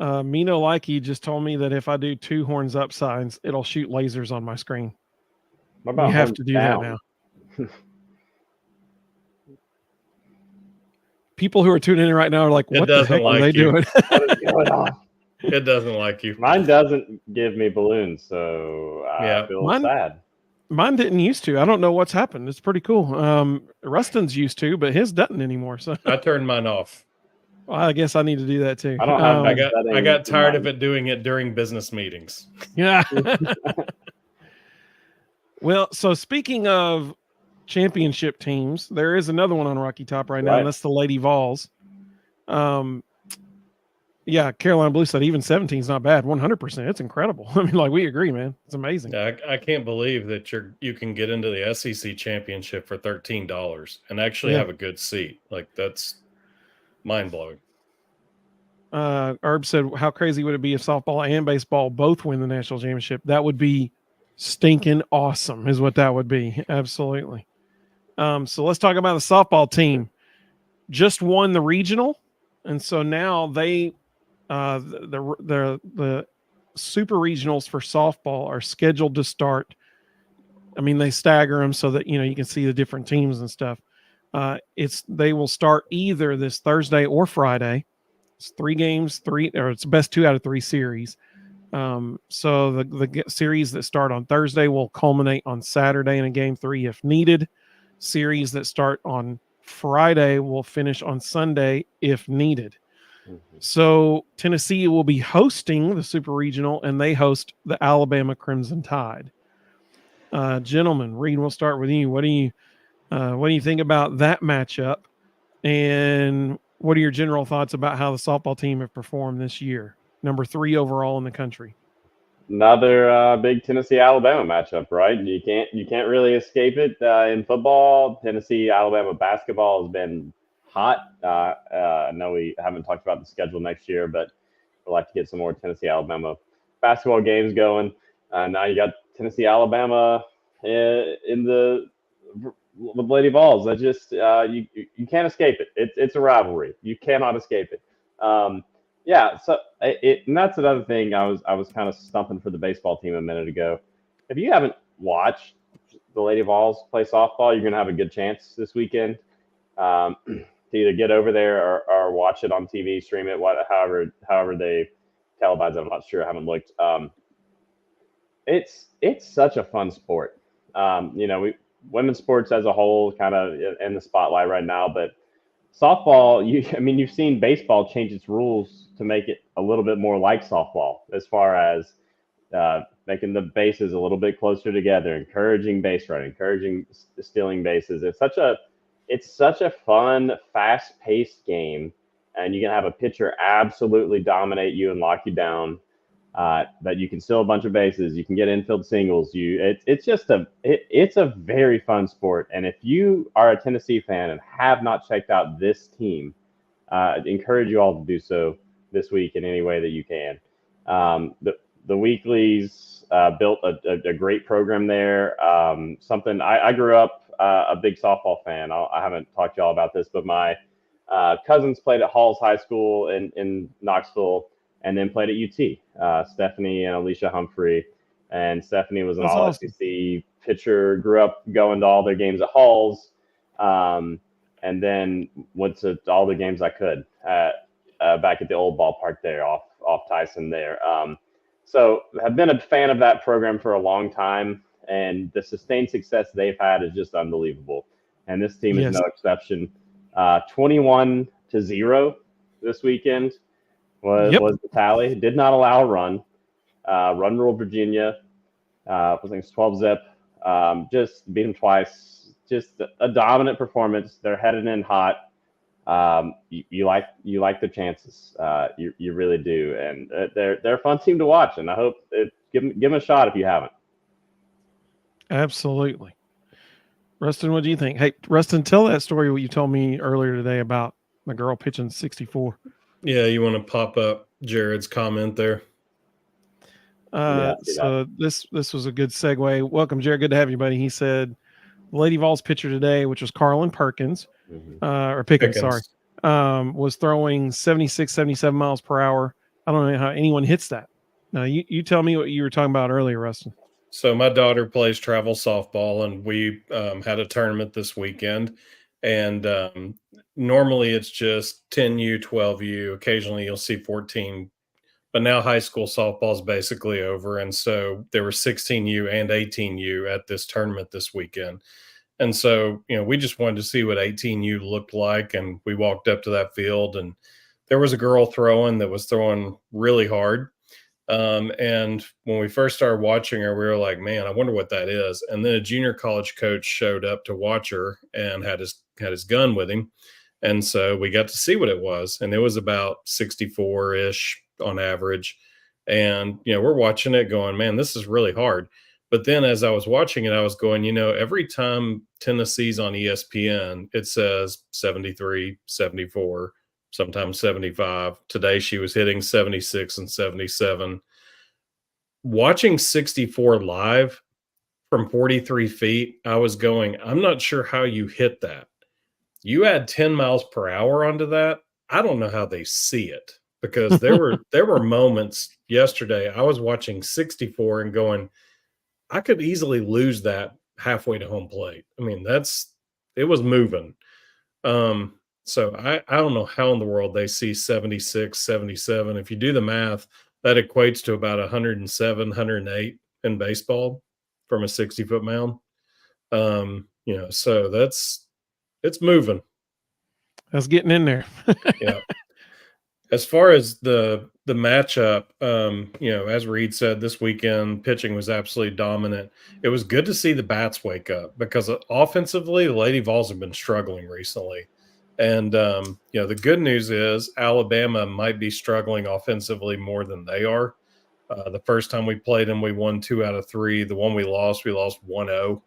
Speaker 1: Mino Likey just told me that if I do 2 horns up signs, it'll shoot lasers on my screen.
Speaker 2: What about
Speaker 1: you have to do
Speaker 2: down?
Speaker 1: That now. People who are tuning in right now are like, what the heck are they doing?
Speaker 2: What is going on?
Speaker 3: It doesn't like you.
Speaker 2: Mine doesn't give me balloons, so I feel sad.
Speaker 1: Mine didn't used to. I don't know what's happened. It's pretty cool. Rustin's used to, but his doesn't anymore. So
Speaker 3: I turned mine off.
Speaker 1: Well, I guess I need to do that too.
Speaker 2: I don't have.
Speaker 3: I got tired of it doing it during business meetings.
Speaker 1: Yeah. Well, so speaking of championship teams, there is another one on Rocky Top right now, and that's the Lady Vols. Yeah, Carolina Blue said even 17 is not bad. 100%. It's incredible. I mean, like, we agree, man. It's amazing.
Speaker 3: I can't believe that you can get into the SEC championship for $13 and actually have a good seat. Like, that's mind-blowing.
Speaker 1: Herb said, how crazy would it be if softball and baseball both win the national championship? That would be stinking awesome is what that would be. Absolutely. So let's talk about the softball team. Just won the regional, and so now they the super regionals for softball are scheduled to start. I mean, they stagger them so that you can see the different teams and stuff. They will start either this Thursday or Friday. It's 3 games, it's best 2 out of 3 series. So the series that start on Thursday will culminate on Saturday in a game 3 if needed. Series that start on Friday will finish on Sunday if needed.
Speaker 2: Mm-hmm.
Speaker 1: So Tennessee will be hosting the Super Regional, and they host the Alabama Crimson Tide. Gentlemen, Reed, we'll start with you. What do you think about that matchup? And what are your general thoughts about how the softball team have performed this year? Number 3 overall in the country.
Speaker 2: Another big Tennessee-Alabama matchup, right? You can't really escape it in football. Tennessee-Alabama basketball has been hot. I know we haven't talked about the schedule next year, but we'd like to get some more Tennessee-Alabama basketball games going. Now you got Tennessee-Alabama in the Lady Vols. That just you can't escape it. It's a rivalry. You cannot escape it. Yeah, so and that's another thing. I was kind of stumping for the baseball team a minute ago. If you haven't watched the Lady Vols play softball, you're gonna have a good chance this weekend to either get over there or watch it on TV, stream it, however they televise it. I'm not sure. I haven't looked. It's such a fun sport. Women's sports as a whole kind of in the spotlight right now, but softball, you've seen baseball change its rules to make it a little bit more like softball, as far as making the bases a little bit closer together, encouraging base running, encouraging stealing bases. It's such a fun, fast-paced game, and you can have a pitcher absolutely dominate you and lock you down. But you can steal a bunch of bases. You can get infield singles. It's a very fun sport. And if you are a Tennessee fan and have not checked out this team, I encourage you all to do so this week in any way that you can. The Weeklies built a great program there. Something I grew up a big softball fan. I haven't talked to y'all about this, but my cousins played at Halls High School in Knoxville, and then played at UT. Stephanie and Alicia Humphrey. And Stephanie was an All-SEC pitcher, grew up going to all their games at Halls, and then went to all the games I could back at the old ballpark there off Tyson there. So have been a fan of that program for a long time, and the sustained success they've had is just unbelievable. And this team is no exception. 21-0 this weekend. Was the tally. Did not allow a run. Run rule Virginia. I think it's 12-zip. Just beat them twice. Just a dominant performance. They're headed in hot. You like their chances. You really do, and they're a fun team to watch. And I hope give them a shot if you haven't.
Speaker 1: Absolutely. Rustin, what do you think? Hey, Rustin, tell that story what you told me earlier today about the girl pitching 64.
Speaker 3: Yeah, you want to pop up Jared's comment there?
Speaker 1: So this was a good segue. Welcome, Jared. Good to have you, buddy. He said Lady Vols pitcher today, which was Carlin Perkins, or Pickens, sorry, was throwing 76, 77 miles per hour. I don't know how anyone hits that. Now, you tell me what you were talking about earlier, Rustin.
Speaker 3: So my daughter plays travel softball, and we had a tournament this weekend. And normally it's just 10U, 12U. Occasionally you'll see 14. But now high school softball is basically over. And so there were 16U and 18U at this tournament this weekend. And so, we just wanted to see what 18U looked like. And we walked up to that field, and there was a girl that was throwing really hard. And when we first started watching her, we were like, man, I wonder what that is. And then a junior college coach showed up to watch her and had his gun with him. And so we got to see what it was. And it was about 64-ish on average. And, we're watching it going, man, this is really hard. But then as I was watching it, I was going, every time Tennessee's on ESPN, it says 73, 74, sometimes 75. Today she was hitting 76 and 77. Watching 64 live from 43 feet, I was going, I'm not sure how you hit that. You add 10 miles per hour onto that, I don't know how they see it, because there were moments yesterday I was watching 64 and going, I could easily lose that halfway to home plate. I mean, it was moving. So I don't know how in the world they see 76, 77. If you do the math, that equates to about 107, 108 in baseball from a 60-foot mound. So it's moving.
Speaker 1: That's getting in there.
Speaker 3: Yeah. As far as the matchup, as Reed said, this weekend pitching was absolutely dominant. It was good to see the bats wake up because offensively, the Lady Vols have been struggling recently. And the good news is Alabama might be struggling offensively more than they are. The first time we played them, we won 2 out of 3. The one we lost 1-0.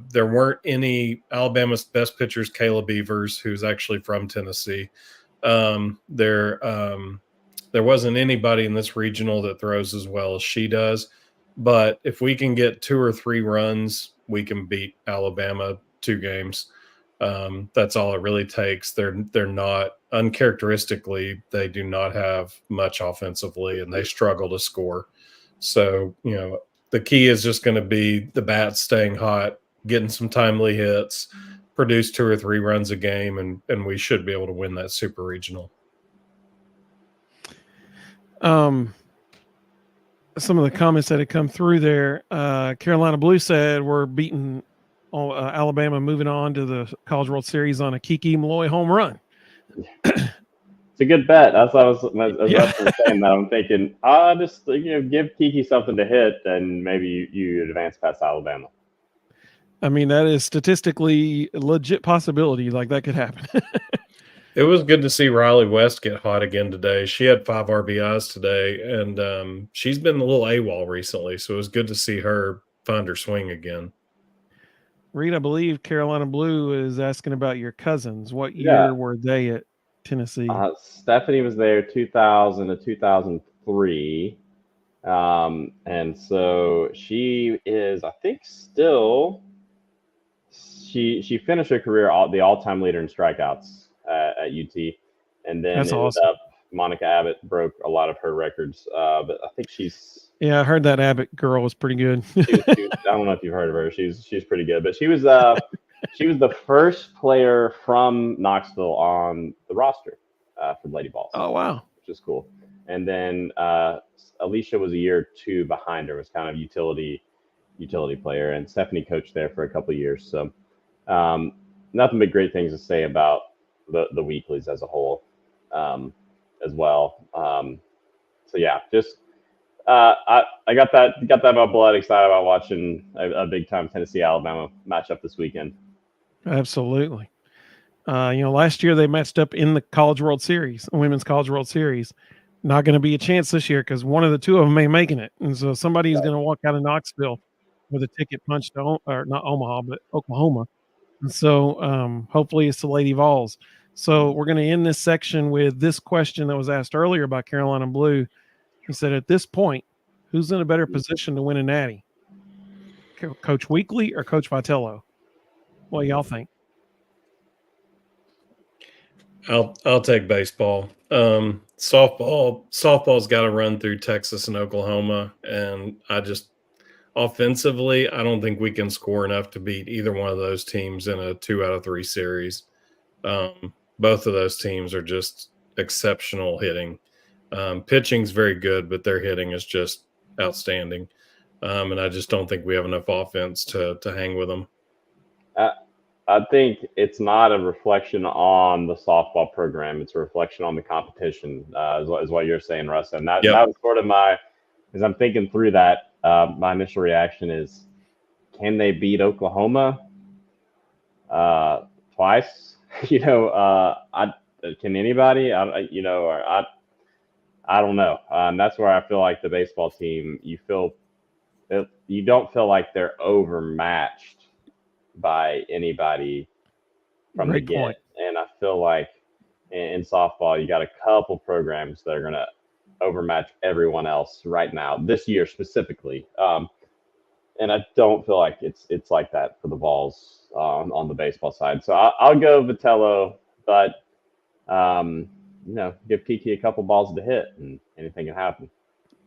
Speaker 3: There weren't any Alabama's best pitchers, Kayla Beavers, who's actually from Tennessee. There wasn't anybody in this regional that throws as well as she does. But if we can get 2 or 3 runs, we can beat Alabama 2 games. That's all it really takes. They're not uncharacteristically, they do not have much offensively, and they struggle to score. So, the key is just going to be the bats staying hot, getting some timely hits, produce 2 or 3 runs a game, and we should be able to win that super regional.
Speaker 1: Some of the comments that had come through there, Carolina Blue said we're beating Alabama, moving on to the College World Series on a Kiki Malloy home run.
Speaker 2: It's a good bet. That's what I was saying. That I'm thinking, just give Kiki something to hit, and maybe you advance past Alabama.
Speaker 1: I mean, that is statistically a legit possibility. Like that could happen.
Speaker 3: It was good to see Riley West get hot again today. She had 5 RBIs today, and she's been a little AWOL recently, so it was good to see her find her swing again.
Speaker 1: Reed, I believe Carolina Blue is asking about your cousins. What year were they at Tennessee?
Speaker 2: Stephanie was there 2000 to 2003. And so she is, I think, still she finished her career the all-time leader in strikeouts at UT, and then
Speaker 1: That's awesome.
Speaker 2: Monica Abbott broke a lot of her records. But I think she's
Speaker 1: I heard that Abbott girl was pretty good.
Speaker 2: I don't know if you've heard of her. She's pretty good, but she was the first player from Knoxville on the roster for the Lady Vols.
Speaker 1: Oh wow,
Speaker 2: which is cool. And then Alicia was a year or 2 behind her, was kind of utility player, and Stephanie coached there for a couple of years. So nothing but great things to say about the weeklies as a whole, as well. So yeah, just I got that about blood excited about watching a big time Tennessee Alabama matchup this weekend.
Speaker 1: Absolutely. Last year they matched up in the College World Series, Women's College World Series. Not going to be a chance this year because one of the 2 of them ain't making it, and so somebody's going to walk out of Knoxville with a ticket punched to, or not Omaha, but Oklahoma. And so hopefully it's the Lady Vols. So we're going to end this section with this question that was asked earlier by Carolina Blue. He said, at this point, who's in a better position to win a natty? Coach Weekly or Coach Vitello? What do y'all think?
Speaker 3: I'll take baseball. Softball's got to run through Texas and Oklahoma, and offensively, I don't think we can score enough to beat either one of those teams in a 2 out of 3 series. Both of those teams are just exceptional hitting. Pitching's very good, but their hitting is just outstanding. And I just don't think we have enough offense to hang with them.
Speaker 2: I think it's not a reflection on the softball program. It's a reflection on the competition, is what you're saying, Russ. And that was sort of as I'm thinking through that, my initial reaction is, can they beat Oklahoma twice? Can anybody? I don't know. That's where I feel like the baseball team, you don't feel like they're overmatched by anybody from the get. And I feel like in softball, you got a couple programs that are going to overmatch everyone else right now, this year specifically. And I don't feel like it's like that for the Vols on the baseball side. So I'll go Vitello, but give Kiki a couple balls to hit, and anything can happen.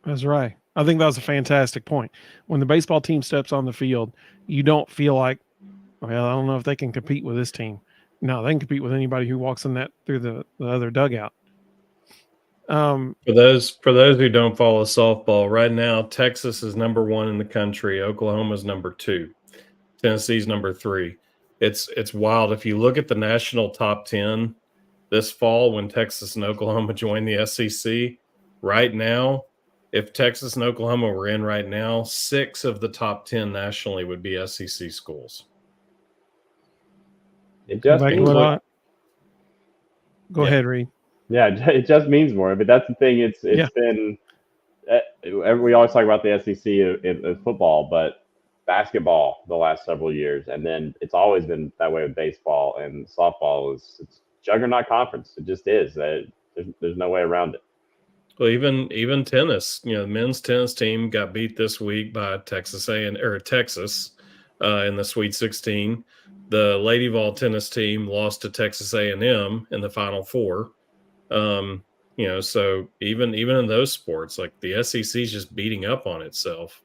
Speaker 1: That's right. I think that was a fantastic point. When the baseball team steps on the field, you don't feel like, well, I don't know if they can compete with this team. No, they can compete with anybody who walks in that through the other dugout.
Speaker 3: For those who don't follow softball, right now Texas is number 1 in the country. Oklahoma's number 2. Tennessee's number 3. It's wild. If you look at the national top 10 this fall when Texas and Oklahoma joined the SEC, right now, if Texas and Oklahoma were in right now, 6 of the top 10 nationally would be SEC schools.
Speaker 2: It just means more.
Speaker 1: Go ahead, Reed.
Speaker 2: Yeah, it just means more. But that's the thing. It's been we always talk about the SEC in football, but basketball the last several years, and then it's always been that way with baseball and softball. It's juggernaut conference. It just is. There's no way around it.
Speaker 3: Well, even tennis, the men's tennis team got beat this week by Texas in the Sweet 16. The Lady Vol tennis team lost to Texas A&M in the Final Four. So even in those sports, like the SEC is just beating up on itself.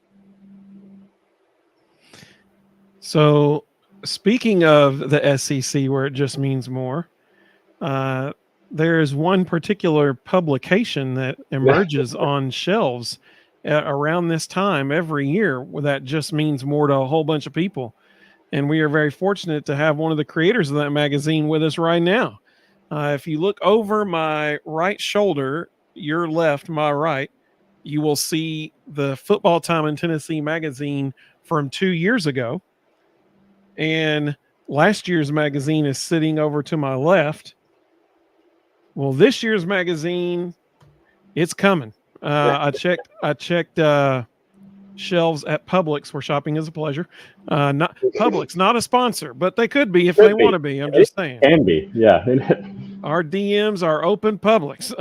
Speaker 1: So speaking of the SEC, where it just means more, there is one particular publication that emerges on shelves around this time every year that just means more to a whole bunch of people. And we are very fortunate to have one of the creators of that magazine with us right now. If you look over my right shoulder, your left, my right, you will see the Football Time in Tennessee magazine from 2 years ago. And last year's magazine is sitting over to my left. Well, this year's magazine, it's coming. I checked shelves at Publix, where shopping is a pleasure. Not Publix, not a sponsor, but they could be if they want to be. I'm just saying.
Speaker 2: Can be, yeah.
Speaker 1: Our DMs are open, Publix.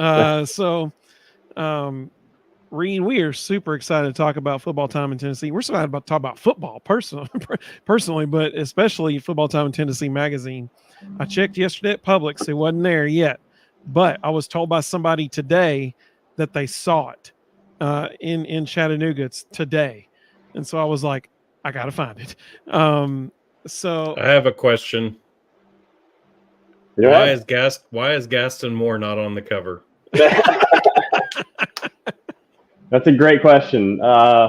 Speaker 1: Reed, we are super excited to talk about Football Time in Tennessee. We're excited about talk about football personally, but especially Football Time in Tennessee magazine. I checked yesterday at Publix; it wasn't there yet, but I was told by somebody today that they saw it in Chattanooga today, and so I was like, I gotta find it. So
Speaker 3: I have a question. Why is Gaston Moore not on the cover?
Speaker 2: That's a great question. I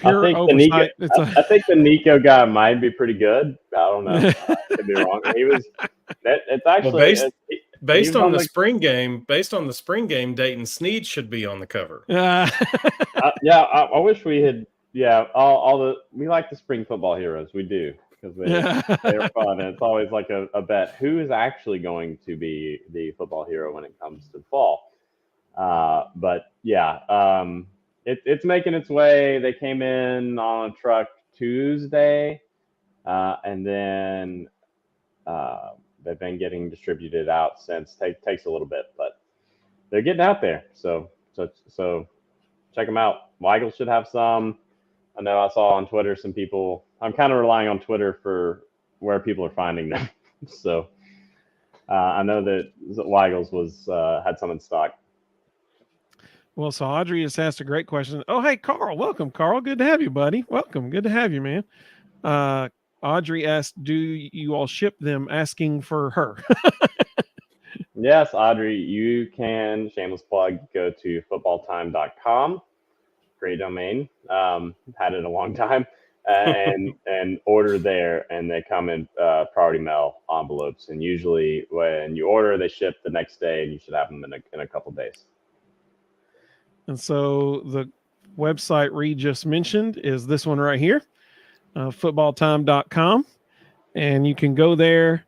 Speaker 2: think the Nico guy might be pretty good. I don't know. I could be wrong. It's actually
Speaker 3: based on the spring game. Based on the spring game, Dayton Sneed should be on the cover.
Speaker 2: I wish we had. Yeah, we like the spring football heroes. We do, because they're fun, and it's always like a bet who is actually going to be the football hero when it comes to the fall. But yeah, it's making its way. They came in on a truck Tuesday, and then they've been getting distributed out since. Takes a little bit, but they're getting out there. So check them out. Weigel should have some. I know I saw on Twitter some people. I'm kind of relying on Twitter for where people are finding them. So I know that Weigel's had some in stock.
Speaker 1: Well, so Audrey just asked a great question. Oh, hey, Carl. Welcome, Carl. Good to have you, buddy. Welcome. Good to have you, man. Audrey asked, do you all ship them, asking for her?
Speaker 2: Yes, Audrey, you can, shameless plug, go to footballtime.com. Great domain. Had it a long time. And order there, and they come in priority mail envelopes. And usually when you order, they ship the next day, and you should have them in a couple days.
Speaker 1: And so the website Reed just mentioned is this one right here, footballtime.com. And you can go there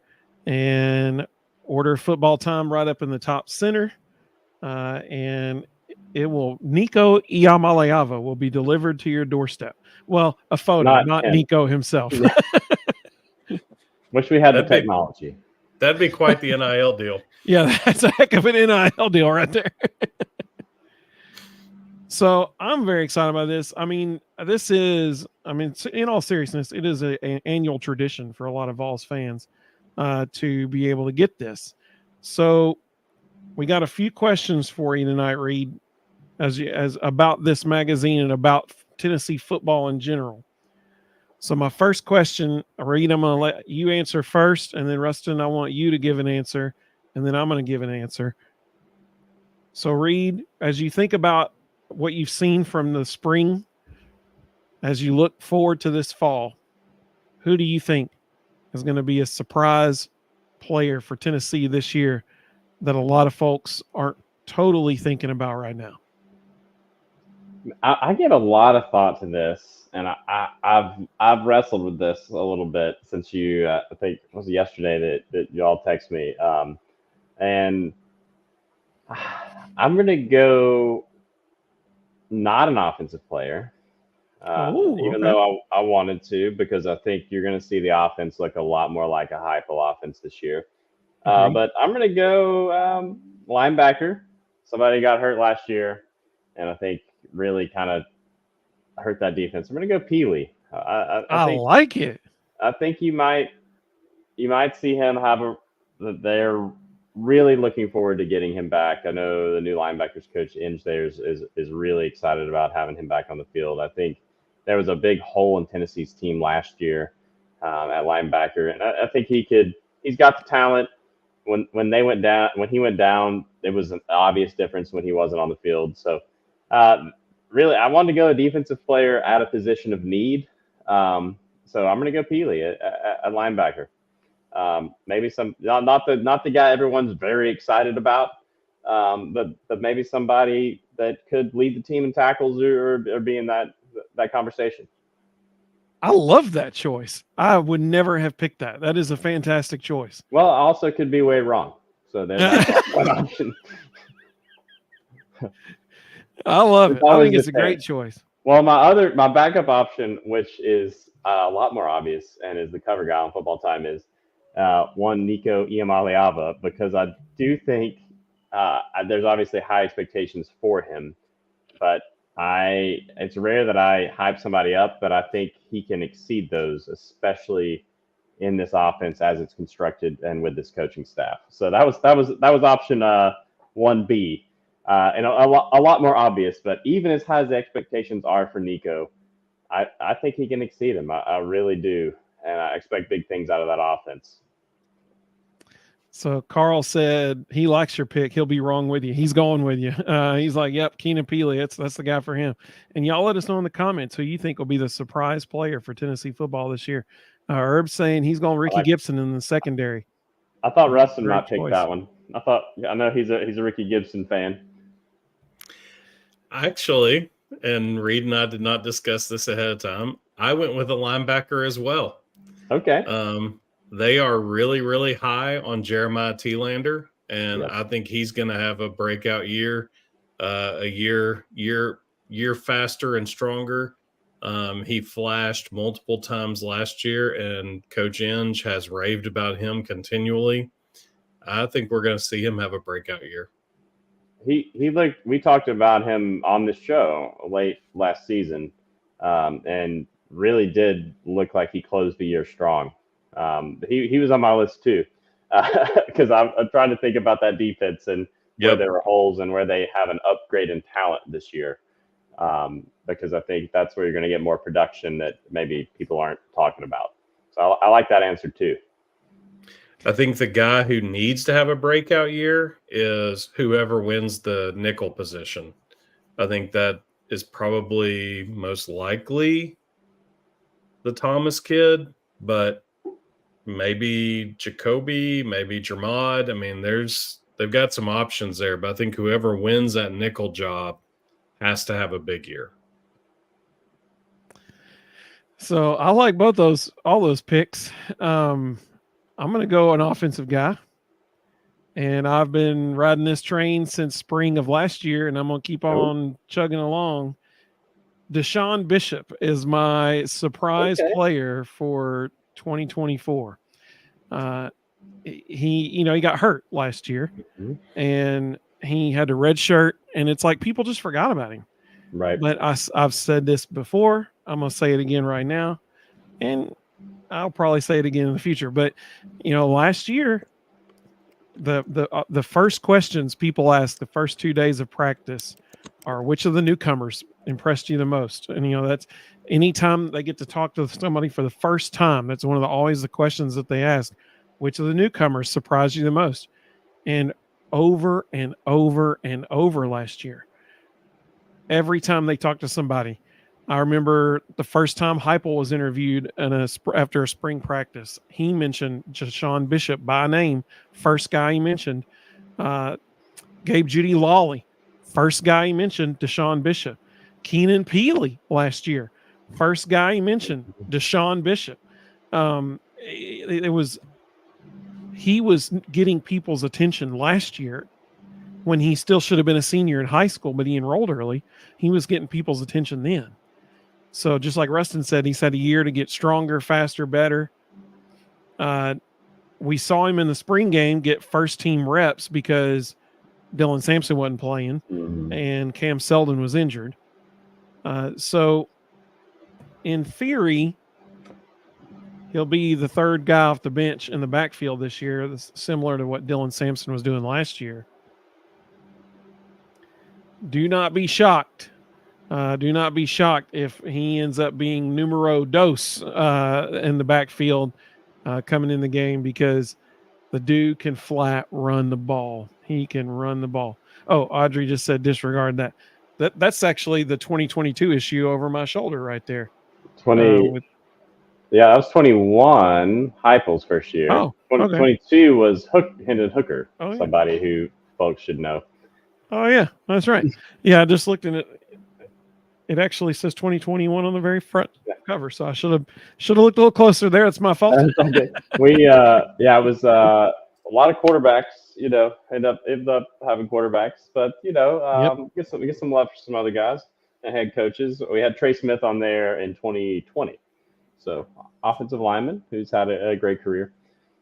Speaker 1: and order Football Time right up in the top center. And it will, Nico Iamaleava will be delivered to your doorstep. Well, a photo, not Nico himself.
Speaker 2: Wish we had the technology.
Speaker 3: That'd be quite the NIL deal.
Speaker 1: Yeah, that's a heck of an NIL deal right there. So I'm very excited about this. I mean, in all seriousness, it is an annual tradition for a lot of Vols fans to be able to get this. So we got a few questions for you tonight, Reed, as about this magazine and about Tennessee football in general. So my first question, Reed, I'm going to let you answer first, and then Rustin, I want you to give an answer, and then I'm going to give an answer. So Reed, as you think about what you've seen from the spring, as you look forward to this fall, who do you think is going to be a surprise player for Tennessee this year that a lot of folks aren't totally thinking about right now?
Speaker 2: I give a lot of thought to this, and I've wrestled with this a little bit since you I think it was yesterday that y'all text me, and I'm gonna go not an offensive player, even
Speaker 1: Okay.
Speaker 2: though I wanted to, because I think you're gonna see the offense look a lot more like a Heupel offense this year.
Speaker 1: Agreed.
Speaker 2: But I'm gonna go linebacker. Somebody got hurt last year, and I think really kind of hurt that defense. I'm gonna go Peely.
Speaker 1: I like it.
Speaker 2: I think you might see him have they're really looking forward to getting him back. I know the new linebackers coach Inge there is really excited about having him back on the field. I think there was a big hole in Tennessee's team last year at linebacker, and I think he's got the talent. When he went down, it was an obvious difference when he wasn't on the field. So really, I wanted to go a defensive player at a position of need. So I'm going to go Peely at linebacker. Maybe not the guy everyone's very excited about, but maybe somebody that could lead the team in tackles or be in that conversation.
Speaker 1: I love that choice. I would never have picked that. That is a fantastic choice.
Speaker 2: Well, I also could be way wrong. So there's one option.
Speaker 1: I love it. I think it's a great choice.
Speaker 2: Well, my backup option, which is a lot more obvious and is the cover guy on Football Time, is one Nico Iamaleava, because I do think there's obviously high expectations for him, but it's rare that I hype somebody up, but I think he can exceed those, especially in this offense as it's constructed and with this coaching staff. So that was option 1B. And a lot more obvious, but even as high as the expectations are for Nico, I think he can exceed him. I really do. And I expect big things out of that offense.
Speaker 1: So Carl said he likes your pick. He'll be wrong with you. He's going with you. He's like, yep, Keenan Peely. That's the guy for him. And y'all let us know in the comments who you think will be the surprise player for Tennessee football this year. Herb's saying he's going Ricky Gibson in the secondary.
Speaker 2: I thought Rustin might pick that one. I know he's a Ricky Gibson fan.
Speaker 3: Actually, and Reed and I did not discuss this ahead of time, I went with a linebacker as well.
Speaker 2: Okay.
Speaker 3: They are really, really high on Jeremiah Thielander, and yep. I think he's going to have a breakout year, a year faster and stronger. He flashed multiple times last year, and Coach Inge has raved about him continually. I think we're going to see him have a breakout year.
Speaker 2: We talked about him on the show late last season, and really did look like he closed the year strong. He was on my list too, because I'm trying to think about that defense and where there were holes and where they have an upgrade in talent this year. Because I think that's where you're going to get more production that maybe people aren't talking about. So I like that answer too.
Speaker 3: I think the guy who needs to have a breakout year is whoever wins the nickel position. I think that is probably most likely the Thomas kid, but maybe Jacoby, maybe Jermod. I mean, they've got some options there, but I think whoever wins that nickel job has to have a big year.
Speaker 1: So I like all those picks. I'm going to go an offensive guy, and I've been riding this train since spring of last year, and I'm going to keep on chugging along. Deshaun Bishop is my surprise player for 2024. He got hurt last year, and he had a red shirt, and it's like people just forgot about him.
Speaker 2: Right.
Speaker 1: But I've said this before. I'm going to say it again right now, and I'll probably say it again in the future. But last year, the first questions people ask the first 2 days of practice are, which of the newcomers impressed you the most? And that's anytime they get to talk to somebody for the first time, that's one of always the questions that they ask. Which of the newcomers surprised you the most? And over and over and over last year, every time they talked to somebody, I remember the first time Heupel was interviewed after a spring practice, he mentioned Jashawn Bishop by name. First guy he mentioned. Gabe Judy Lawley. First guy he mentioned, Deshaun Bishop. Keenan Peely last year. First guy he mentioned, Deshaun Bishop. He was getting people's attention last year when he still should have been a senior in high school, but he enrolled early. He was getting people's attention then. So just like Rustin said, he's had a year to get stronger, faster, better. We saw him in the spring game get first team reps because Dylan Sampson wasn't playing and Cam Seldon was injured. So in theory, he'll be the third guy off the bench in the backfield this year. That's similar to what Dylan Sampson was doing last year. Do not be shocked. Do not be shocked if he ends up being numero dos in the backfield coming in the game, because the dude can flat run the ball. He can run the ball. Oh, Audrey just said disregard that. That's actually the 2022 issue over my shoulder right there.
Speaker 2: 20. Yeah, that was 21. Heupel's first year.
Speaker 1: Oh, okay.
Speaker 2: 22 was Hendon Hooker,
Speaker 1: Oh,
Speaker 2: somebody who folks should know.
Speaker 1: Oh yeah, that's right. Yeah, I just looked in it. It actually says 2021 on the very front cover, so I should have looked a little closer there. It's my fault.
Speaker 2: Okay. It was a lot of quarterbacks. End up having quarterbacks, but get some love for some other guys and head coaches. We had Trey Smith on there in 2020, so offensive lineman who's had a great career.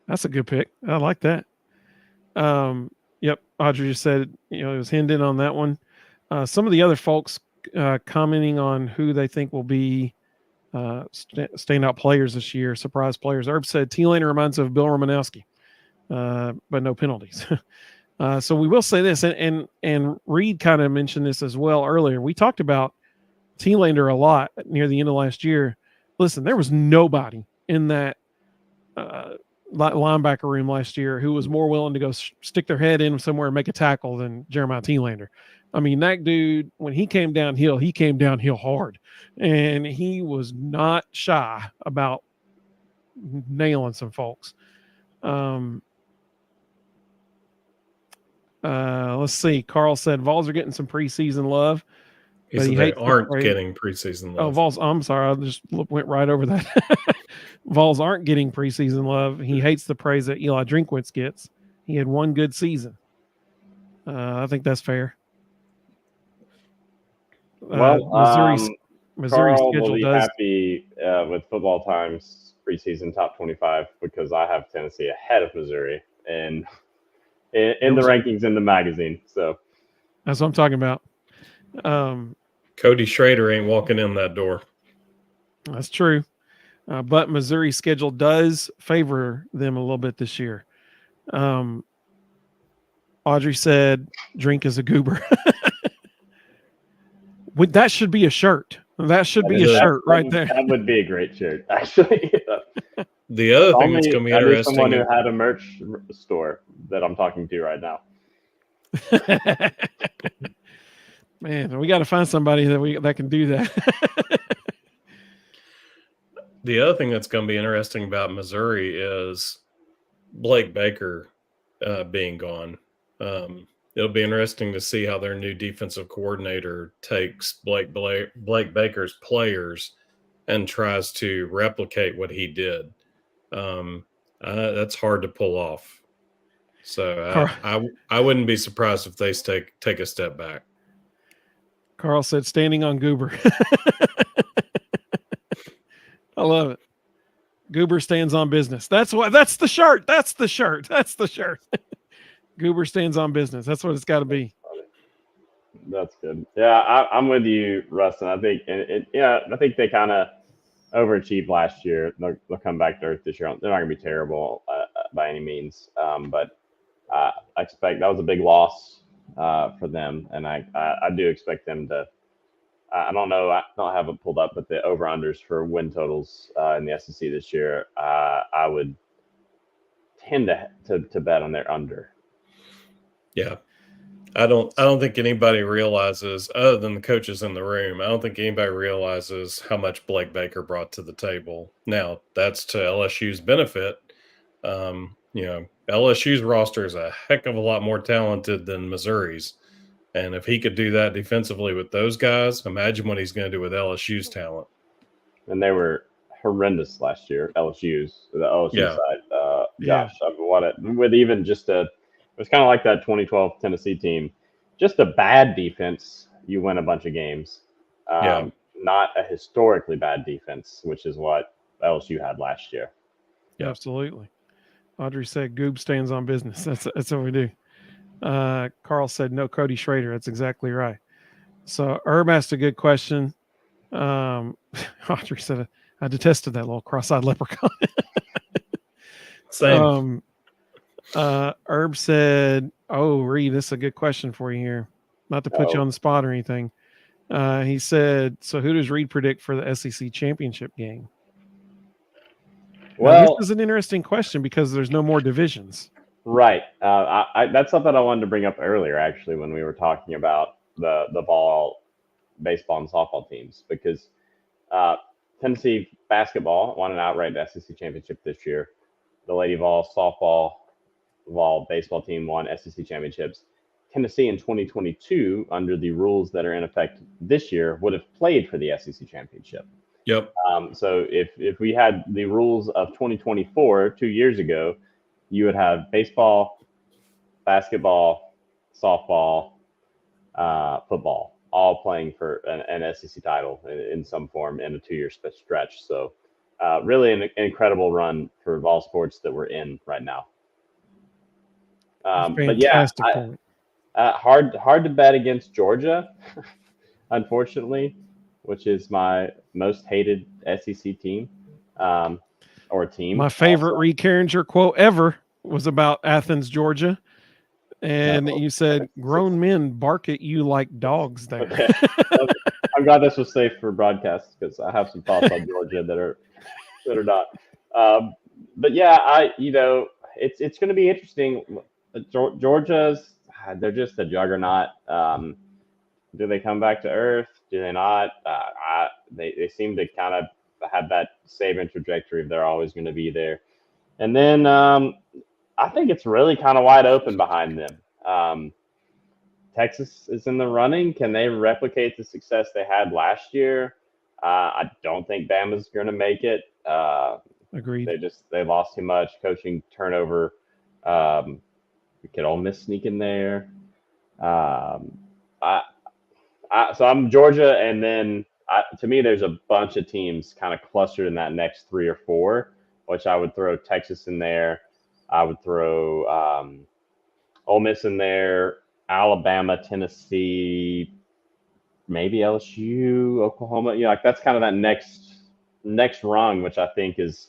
Speaker 1: That's a good pick. I like that. Yep, Audrey just said it was Hendon on that one. Some of the other folks commenting on who they think will be standout players this year, surprise players. Herb said T-Lane reminds of Bill Romanowski, but no penalties. So we will say this, and Reed kind of mentioned this as well earlier. We talked about T-Lander a lot near the end of last year. Listen, there was nobody in that linebacker room last year who was more willing to go stick their head in somewhere and make a tackle than Jeremiah T-Lander. I mean, that dude, when he came downhill hard, and he was not shy about nailing some folks. Let's see. Carl said Vols are getting some preseason love.
Speaker 3: He said they aren't getting preseason love.
Speaker 1: Oh, Vols. I'm sorry. I just went right over that. Vols aren't getting preseason love. He hates the praise that Eli Drinkwitz gets. He had one good season. I think that's fair.
Speaker 2: Well,
Speaker 1: Missouri's
Speaker 2: Carl
Speaker 1: schedule
Speaker 2: will be
Speaker 1: does
Speaker 2: happy with Football Times preseason top 25 because I have Tennessee ahead of Missouri in the rankings in the magazine. So
Speaker 1: that's what I'm talking about.
Speaker 3: Cody Schrader ain't walking in that door.
Speaker 1: That's true. But Missouri's schedule does favor them a little bit this year. Audrey said, drink is a goober. That should be a shirt. That should be a shirt right there.
Speaker 2: That would be a great shirt, actually.
Speaker 3: The other thing that's going to be interesting.
Speaker 2: Someone who had a merch store that I'm talking to right now.
Speaker 1: Man, we got to find somebody that can do that.
Speaker 3: The other thing that's going to be interesting about Missouri is Blake Baker being gone. It'll be interesting to see how their new defensive coordinator takes Blake Baker's players and tries to replicate what he did. That's hard to pull off. So I wouldn't be surprised if they take a step back.
Speaker 1: Carl said, standing on Goober. I love it. Goober stands on business. That's the shirt. That's the shirt. Goober stands on business. That's what it's got to be.
Speaker 2: That's good. Yeah, I'm with you, Rustin. I think I think they kind of overachieved last year. They'll come back to earth this year. They're not going to be terrible by any means, but I expect that was a big loss for them, and I do expect them to. I don't know. I don't have it pulled up, but the over-unders for win totals in the SEC this year, I would tend to bet on their under.
Speaker 3: Yeah, I don't think anybody realizes, other than the coaches in the room, I don't think anybody realizes how much Blake Baker brought to the table. Now, that's to LSU's benefit. LSU's roster is a heck of a lot more talented than Missouri's. And if he could do that defensively with those guys, imagine what he's going to do with LSU's talent.
Speaker 2: And they were horrendous last year, the LSU side. Gosh, I've won it with even just it was kind of like that 2012 Tennessee team. Just a bad defense, you win a bunch of games. Not a historically bad defense, which is what LSU had last year.
Speaker 1: Yeah, absolutely. Audrey said, "Goob stands on business." That's what we do. Carl said, "No, Cody Schrader." That's exactly right. So Herb asked a good question. Audrey said, "I detested that little cross-eyed leprechaun."
Speaker 3: Same.
Speaker 1: Herb said, "Oh, Reed, this is a good question for you here. Not to put you on the spot or anything." He said, "So who does Reed predict for the SEC championship game?" Well, this is an interesting question because there's no more divisions.
Speaker 2: Right. That's something I wanted to bring up earlier, actually, when we were talking about the baseball and softball teams, because Tennessee basketball won an outright SEC championship this year. The Lady Vols softball, Vol baseball team won SEC championships. Tennessee in 2022, under the rules that are in effect this year, would have played for the SEC championship.
Speaker 3: Yep.
Speaker 2: So if we had the rules of 2024 2 years ago, you would have baseball, basketball, softball, football, all playing for an SEC title in some form in a 2-year stretch. So really an incredible run for Vol sports that we're in right now. But yeah, hard to bet against Georgia, unfortunately, which is my most hated SEC team or team.
Speaker 1: My favorite Reed Carringer quote ever was about Athens, Georgia. And you said, "Grown men bark at you like dogs there."
Speaker 2: Okay. I'm glad this was safe for broadcast because I have some thoughts on Georgia that are not. But yeah, it's going to be interesting. They're just a juggernaut. Do they come back to earth? Do they not? They seem to kind of have that same trajectory. They're always going to be there. And then I think it's really kind of wide open behind them. Texas is in the running. Can they replicate the success they had last year? I don't think Bama's going to make it.
Speaker 1: Agreed.
Speaker 2: They lost too much coaching turnover. Could Ole Miss sneak in there? So I'm Georgia, and then to me, there's a bunch of teams kind of clustered in that next 3 or 4, which I would throw Texas in there. I would throw Ole Miss in there, Alabama, Tennessee, maybe LSU, Oklahoma. That's kind of that next rung, which I think is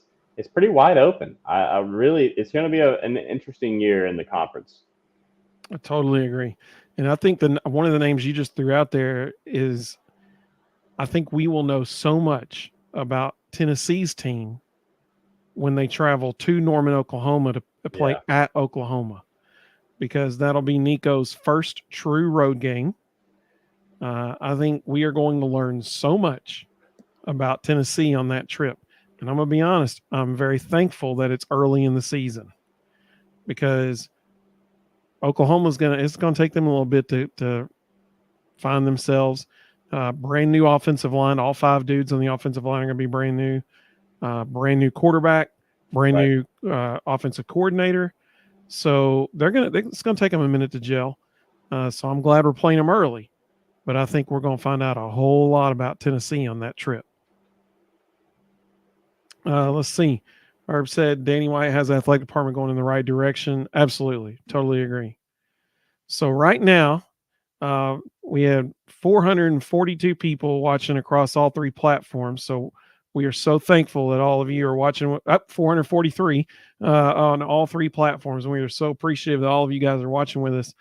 Speaker 2: pretty wide open. It's going to be an interesting year in the conference.
Speaker 1: I totally agree. And I think one of the names you just threw out there is, I think we will know so much about Tennessee's team when they travel to Norman, Oklahoma to play at Oklahoma, because that'll be Nico's first true road game. I think we are going to learn so much about Tennessee on that trip. And I'm going to be honest, I'm very thankful that it's early in the season, because Oklahoma's it's going to take them a little bit to find themselves. Brand new offensive line. All 5 dudes on the offensive line are going to be brand new quarterback, brand new offensive coordinator. So it's going to take them a minute to gel. So I'm glad we're playing them early, but I think we're going to find out a whole lot about Tennessee on that trip. Let's see. Herb said Danny White has the athletic department going in the right direction. Absolutely. Totally agree. So right now, we have 442 people watching across all 3 platforms. So we are so thankful that all of you are watching. 443 on all 3 platforms. And we are so appreciative that all of you guys are watching with us.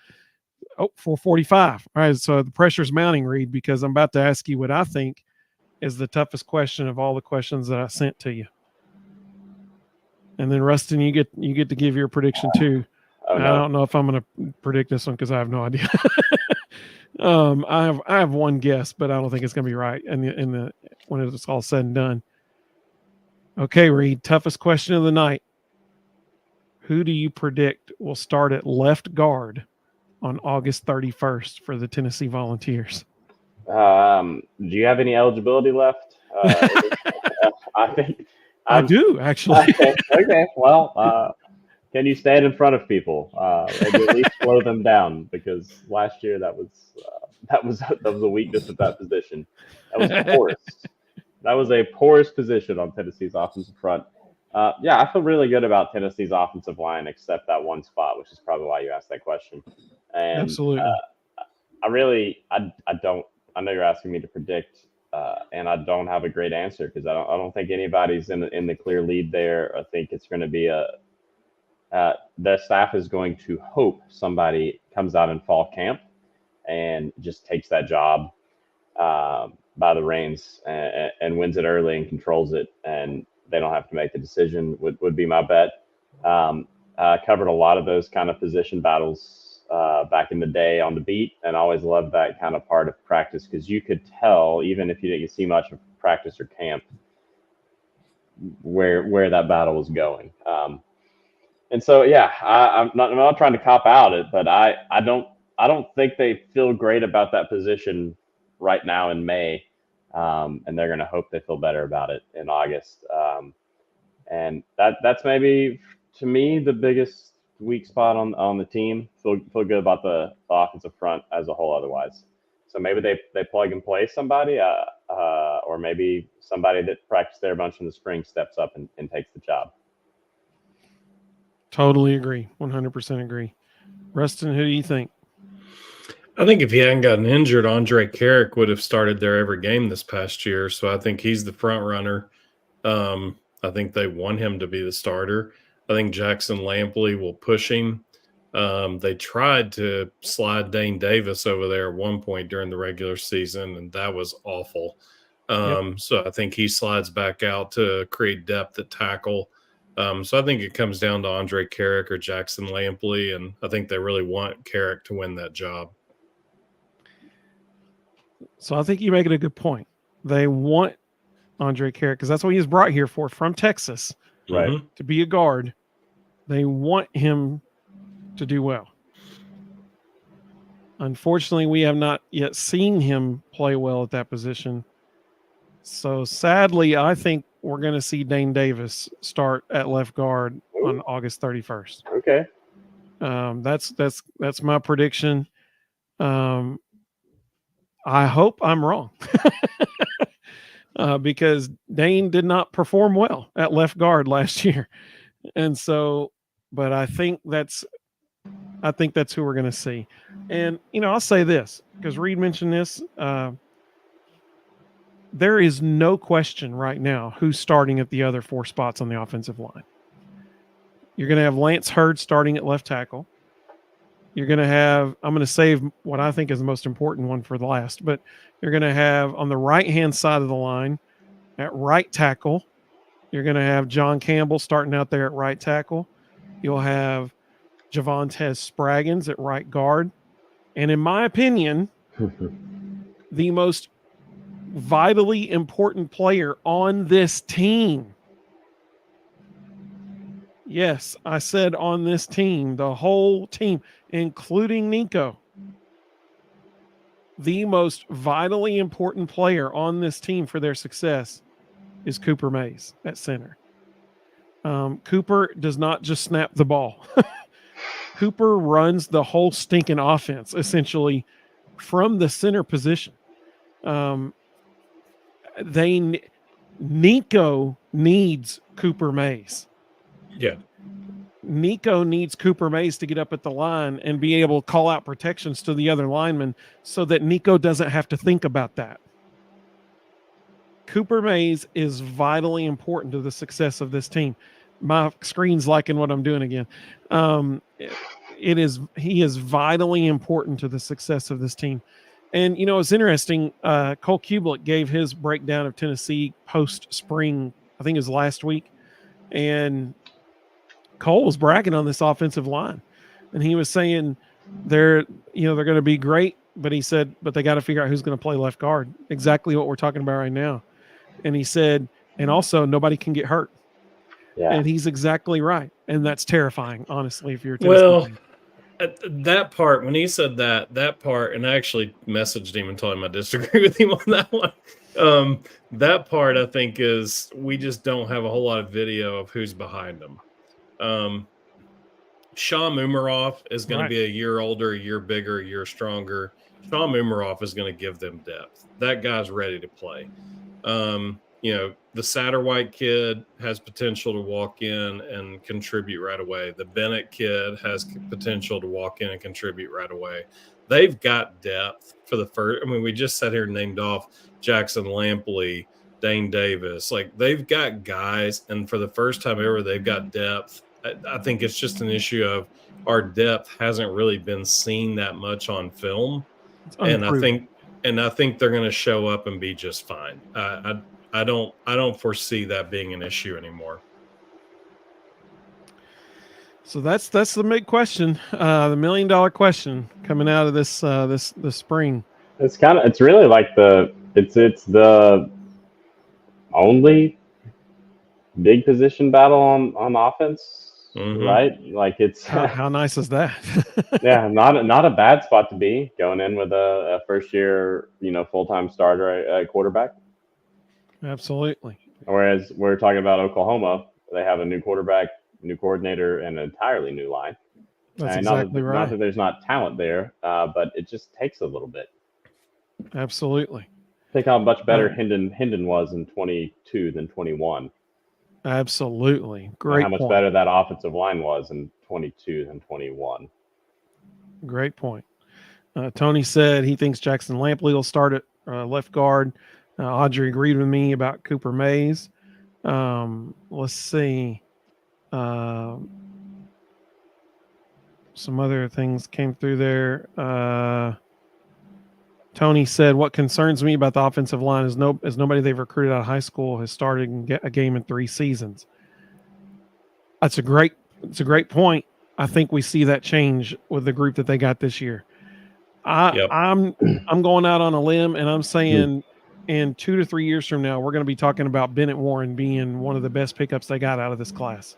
Speaker 1: 445. All right. So the pressure's mounting, Reed, because I'm about to ask you what I think is the toughest question of all the questions that I sent to you. And then Rustin, you get to give your prediction too.
Speaker 2: Oh,
Speaker 1: I
Speaker 2: no.
Speaker 1: don't know if I'm going to predict this one because I have no idea. I have one guess, but I don't think it's going to be right. And when it's all said and done. Okay, Reed. Toughest question of the night. Who do you predict will start at left guard on August 31st for the Tennessee Volunteers?
Speaker 2: Do you have any eligibility left? I think
Speaker 1: I do, actually.
Speaker 2: Okay. Well, can you stand in front of people? Maybe at least slow them down, because last year that was a weakness at that position. That was porous. That was a porous position on Tennessee's offensive front. Yeah, I feel really good about Tennessee's offensive line, except that one spot, which is probably why you asked that question. And
Speaker 1: Absolutely.
Speaker 2: I don't. I know you're asking me to predict, and I don't have a great answer, because I don't think anybody's in the clear lead there. I think it's going to be the staff is going to hope somebody comes out in fall camp and just takes that job by the reins, and wins it early and controls it, and they don't have to make the decision. Would be my bet. I covered a lot of those kind of position battles back in the day on the beat, and I always loved that kind of part of practice, because you could tell, even if you didn't see much of practice or camp, where that battle was going. And so, yeah, I'm not trying to cop out it, but I don't think they feel great about that position right now in May, and they're going to hope they feel better about it in August. And that's maybe, to me, the biggest weak spot on the team. Feel good about the offensive front as a whole otherwise. So maybe they plug and play somebody, or maybe somebody that practiced there a bunch in the spring steps up and takes the job.
Speaker 1: Totally agree. 100% agree. Rustin, who do you think?
Speaker 3: I think if he hadn't gotten injured, Andre Carrick would have started there every game this past year. So I think he's the front runner. I think they want him to be the starter. I think Jackson Lampley will push him. They tried to slide Dane Davis over there at one point during the regular season, and that was awful. So I think he slides back out to create depth at tackle. So I think it comes down to Andre Carrick or Jackson Lampley, and I think they really want Carrick to win that job.
Speaker 1: So I think you make it a good point. They want Andre Carrick because that's what he was brought here for, from Texas,
Speaker 2: Right.
Speaker 1: to be a guard. They want him to do well. Unfortunately, we have not yet seen him play well at that position. So sadly, I think we're going to see Dane Davis start at left guard on August 31st.
Speaker 2: Okay.
Speaker 1: That's my prediction. I hope I'm wrong. Because Dane did not perform well at left guard last year. And so, but I think that's who we're going to see. And, I'll say this, because Reed mentioned this. There is no question right now who's starting at the other four spots on the offensive line. You're going to have Lance Hurd starting at left tackle. You're going to have, I'm going to save what I think is the most important one for the last, but you're going to have on the right-hand side of the line at right tackle, you're going to have John Campbell starting out there at right tackle. You'll have Javontes Spraggins at right guard. And in my opinion, the most vitally important player on this team. Yes, I said on this team, the whole team, including Nico. The most vitally important player on this team for their success is Cooper Mays at center. Cooper does not just snap the ball. Cooper runs the whole stinking offense, essentially, from the center position. Nico needs Cooper Mays.
Speaker 3: Yeah.
Speaker 1: Nico needs Cooper Mays to get up at the line and be able to call out protections to the other linemen so that Nico doesn't have to think about that. Cooper Mays is vitally important to the success of this team. My screen's liking what I'm doing again. He is vitally important to the success of this team. And, it's interesting. Cole Kublik gave his breakdown of Tennessee post-spring, I think it was last week. And Cole was bragging on this offensive line. and he was saying they're going to be great, but he said, but they got to figure out who's going to play left guard. Exactly what we're talking about right now. And he said, and also nobody can get hurt.
Speaker 2: Yeah.
Speaker 1: And he's exactly right, and that's terrifying, honestly, if you're a Tennessee
Speaker 3: Well,
Speaker 1: fan.
Speaker 3: that part, when he said that part, and I actually messaged him and told him I disagree with him on that one. That part, I think, is we just don't have a whole lot of video of who's behind them. Sean Umarov is going to be a year older, a year bigger, a year stronger. Sean Umarov is going to give them depth. That guy's ready to play. The Satterwhite kid has potential to walk in and contribute right away. The Bennett kid has potential to walk in and contribute right away. They've got depth for the first. I mean, we just sat here and named off Jackson Lampley, Dane Davis. Like, they've got guys, and for the first time ever, they've got depth. I think it's just an issue of our depth hasn't really been seen that much on film. And I think they're going to show up and be just fine. I don't foresee that being an issue anymore.
Speaker 1: So that's the big question, the $1 million question coming out of this spring.
Speaker 2: It's really like it's the only big position battle on offense, right? Like, it's
Speaker 1: how nice is that?
Speaker 2: Yeah, not a bad spot to be going in with a first year, full-time starter at quarterback.
Speaker 1: Absolutely.
Speaker 2: Whereas we're talking about Oklahoma, they have a new quarterback, new coordinator, and an entirely new line.
Speaker 1: That's exactly right.
Speaker 2: Not that there's not talent there, but it just takes a little bit.
Speaker 1: Absolutely.
Speaker 2: Think how much better Hendon was in 22 than 21.
Speaker 1: Absolutely. Great
Speaker 2: and how much
Speaker 1: point.
Speaker 2: better that offensive line was in 22 than 21.
Speaker 1: Great point. Tony said he thinks Jackson Lampley will start at left guard. Audrey agreed with me about Cooper Mays. Let's see. Some other things came through there. Tony said, what concerns me about the offensive line is nobody they've recruited out of high school has started and get a game in 3 seasons. It's a great point. I think we see that change with the group that they got this year. I'm going out on a limb, and I'm saying in 2 to 3 years from now, we're going to be talking about Bennett Warren being one of the best pickups they got out of this class.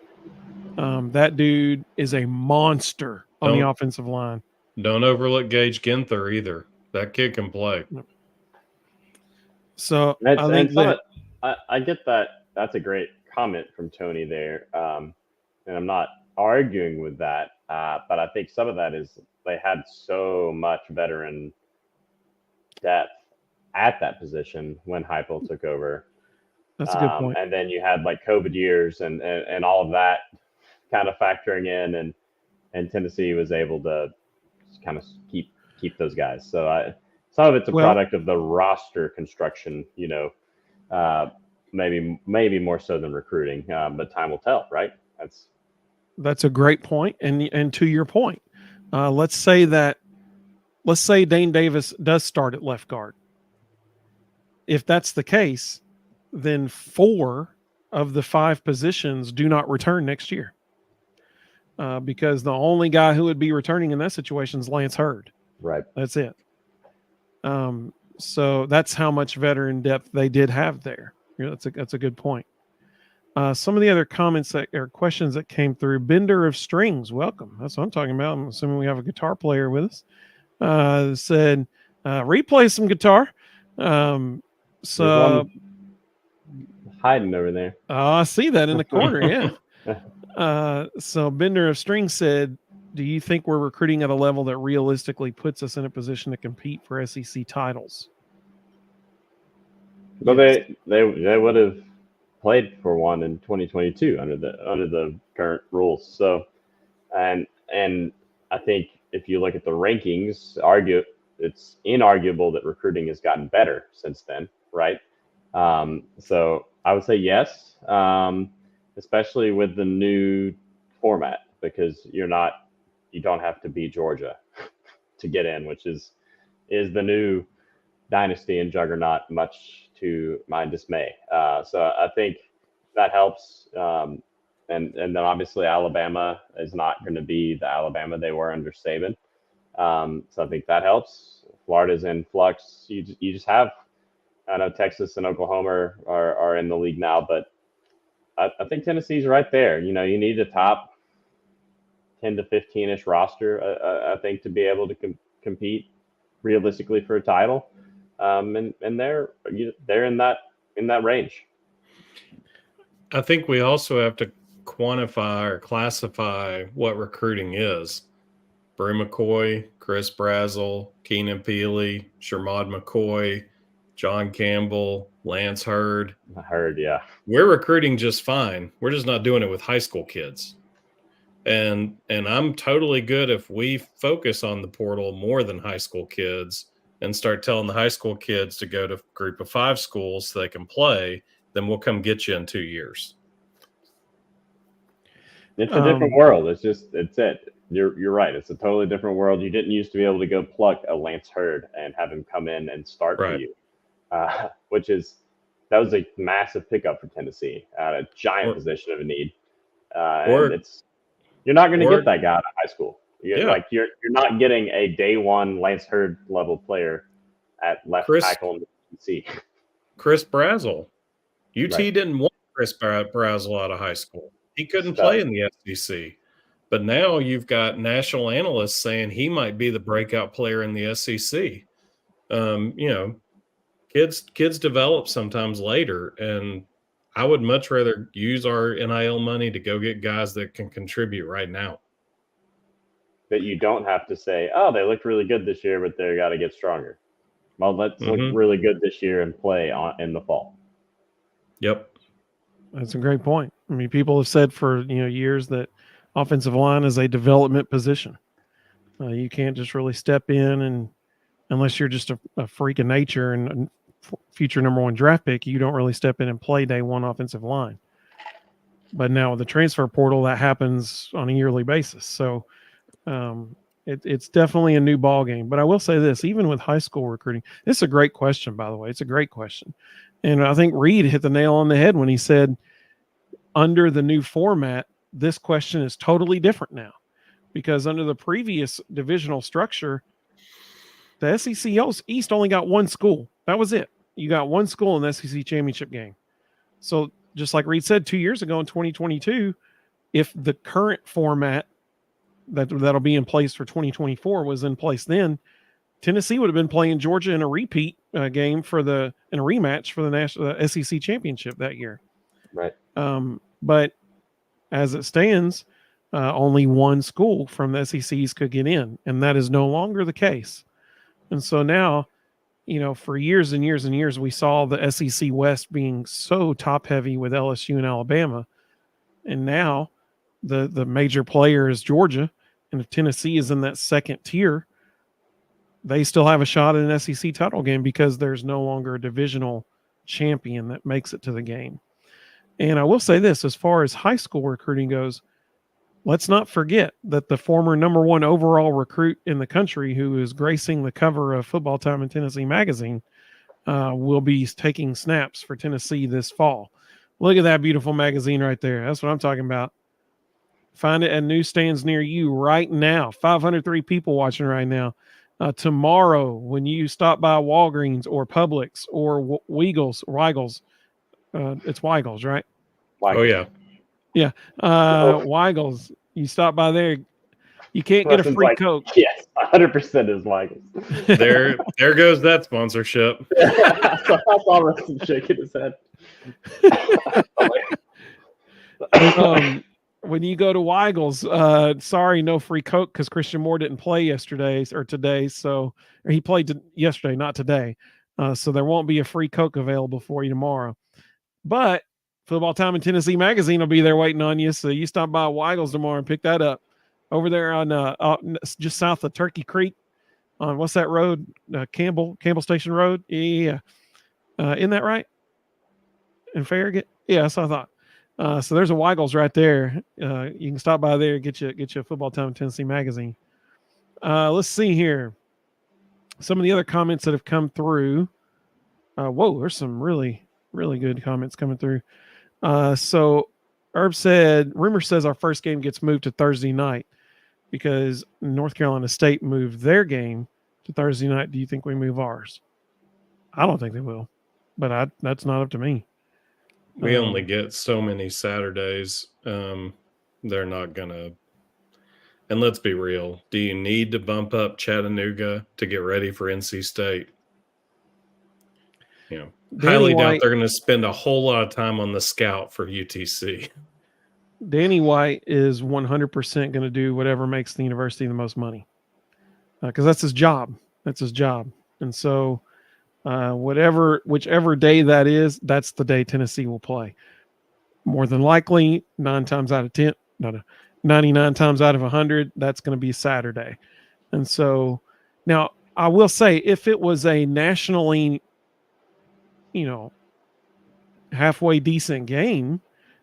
Speaker 1: That dude is a monster on the offensive line.
Speaker 3: Don't overlook Gage Ginther either. That kid can play.
Speaker 2: So I get that. That's a great comment from Tony there. And I'm not arguing with that. But I think some of that is they had so much veteran depth at that position when Heupel took over.
Speaker 1: That's a good point.
Speaker 2: And then you had like COVID years and all of that kind of factoring in, and Tennessee was able to kind of keep those guys. So some of it's a product of the roster construction, maybe more so than recruiting, but time will tell, right?
Speaker 1: That's a great point. And to your point, let's say Dane Davis does start at left guard. If that's the case, then 4 of the 5 positions do not return next year. Because the only guy who would be returning in that situation is Lance Hurd.
Speaker 2: Right.
Speaker 1: That's it. So that's how much veteran depth they did have there. That's a good point. Some of the other comments or questions that came through. Bender of Strings, welcome. That's what I'm talking about. I'm assuming we have a guitar player with us. Said, replay some guitar. So
Speaker 2: hiding over there.
Speaker 1: Oh, I see that in the corner. Yeah. So Bender of Strings said, do you think we're recruiting at a level that realistically puts us in a position to compete for SEC titles?
Speaker 2: Well, yes. they would have played for one in 2022 under the current rules. So, and I think if you look at the rankings, it's inarguable that recruiting has gotten better since then, right? So I would say yes, especially with the new format, because you don't have to beat Georgia to get in, which is the new dynasty and juggernaut, much to my dismay. So I think that helps. then obviously Alabama is not going to be the Alabama they were under Saban. So I think that helps. Florida's in flux. You just have, I know Texas and Oklahoma are in the league now, but I think Tennessee's right there. You need a top 10 to 15-ish roster, I think, to be able to compete realistically for a title. And they're in that range.
Speaker 3: I think we also have to quantify or classify what recruiting is. Bru McCoy, Chris Brazel, Keenan Peely, Shermod McCoy, John Campbell, Lance Hurd.
Speaker 2: Hurd, yeah.
Speaker 3: We're recruiting just fine. We're just not doing it with high school kids. And I'm totally good if we focus on the portal more than high school kids and start telling the high school kids to go to group of 5 schools so they can play, then we'll come get you in 2 years.
Speaker 2: It's a different world. It's it. You're right. It's a totally different world. You didn't used to be able to go pluck a Lance Hurd and have him come in and start for you, that was a massive pickup for Tennessee at a giant position of a need. You're not going to get that guy out of high school. You're not getting a day one Lance Hurd level player at left tackle in the SEC.
Speaker 3: Chris Brazel. UT didn't want Chris Brazel out of high school. He couldn't play in the SEC. But now you've got national analysts saying he might be the breakout player in the SEC. Kids develop sometimes later, and I would much rather use our NIL money to go get guys that can contribute right now.
Speaker 2: That you don't have to say, oh, they looked really good this year, but they got to get stronger. Well, let's look really good this year and play in the fall.
Speaker 3: Yep.
Speaker 1: That's a great point. I mean, people have said for years that offensive line is a development position. You can't just really step in, and unless you're just a freak of nature and a future number 1 draft pick, you don't really step in and play day one offensive line. But now with the transfer portal, that happens on a yearly basis. So it's definitely a new ball game. But I will say this, even with high school recruiting, this is a great question, by the way. It's a great question. And I think Reed hit the nail on the head when he said, under the new format, this question is totally different now, because under the previous divisional structure, the SEC East only got 1 school. That was it. You got 1 school in the SEC championship game. So just like Reed said 2 years ago in 2022, if the current format that'll be in place for 2024 was in place then, Tennessee would have been playing Georgia in a repeat game in a rematch for the national SEC championship that year.
Speaker 2: Right.
Speaker 1: But as it stands, only 1 school from the SECs could get in, and that is no longer the case. And so now, for years and years and years, we saw the SEC West being so top heavy with LSU and Alabama. And now the major player is Georgia. And if Tennessee is in that second tier, they still have a shot at an SEC title game because there's no longer a divisional champion that makes it to the game. And I will say this, as far as high school recruiting goes, let's not forget that the former number 1 overall recruit in the country, who is gracing the cover of Football Time in Tennessee magazine, will be taking snaps for Tennessee this fall. Look at that beautiful magazine right there. That's what I'm talking about. Find it at newsstands near you right now. 503 people watching right now. Tomorrow, when you stop by Walgreens or Publix or Weigel's, it's Weigel's, right?
Speaker 2: Weigel's.
Speaker 3: Oh, yeah.
Speaker 1: Yeah. Weigel's, you stop by there, you can't get a free Coke.
Speaker 2: Yes, 100% is Weigel's.
Speaker 3: There goes that sponsorship.
Speaker 2: I saw Rustin shaking his head.
Speaker 1: When you go to Weigel's, sorry, no free Coke because Christian Moore didn't play yesterday or today. Or he played yesterday, not today. So there won't be a free Coke available for you tomorrow. But Football Time in Tennessee magazine will be there waiting on you. So you stop by Weigel's tomorrow and pick that up over there on just south of Turkey Creek on what's that road? Campbell Station Road. Yeah. Isn't that right? In Farragut? Yeah, that's what I thought. So there's a Weigel's right there. You can stop by there and get you a Football Time in Tennessee magazine. Let's see here. Some of the other comments that have come through. Whoa, there's some really, really good comments coming through. So Herb said, rumor says our first game gets moved to Thursday night because North Carolina State moved their game to Thursday night. Do you think we move ours? I don't think they will, but that's not up to me.
Speaker 3: We only get so many Saturdays. They're not going to. And let's be real. Do you need to bump up Chattanooga to get ready for NC State? Highly doubt they're going to spend a whole lot of time on the scout for UTC.
Speaker 1: Danny White is 100% going to do whatever makes the university the most money because that's his job. That's his job. And so whichever day that is, that's the day Tennessee will play. More than likely, 99 times out of 100, that's going to be Saturday. And so now I will say, if it was a nationally, halfway decent game,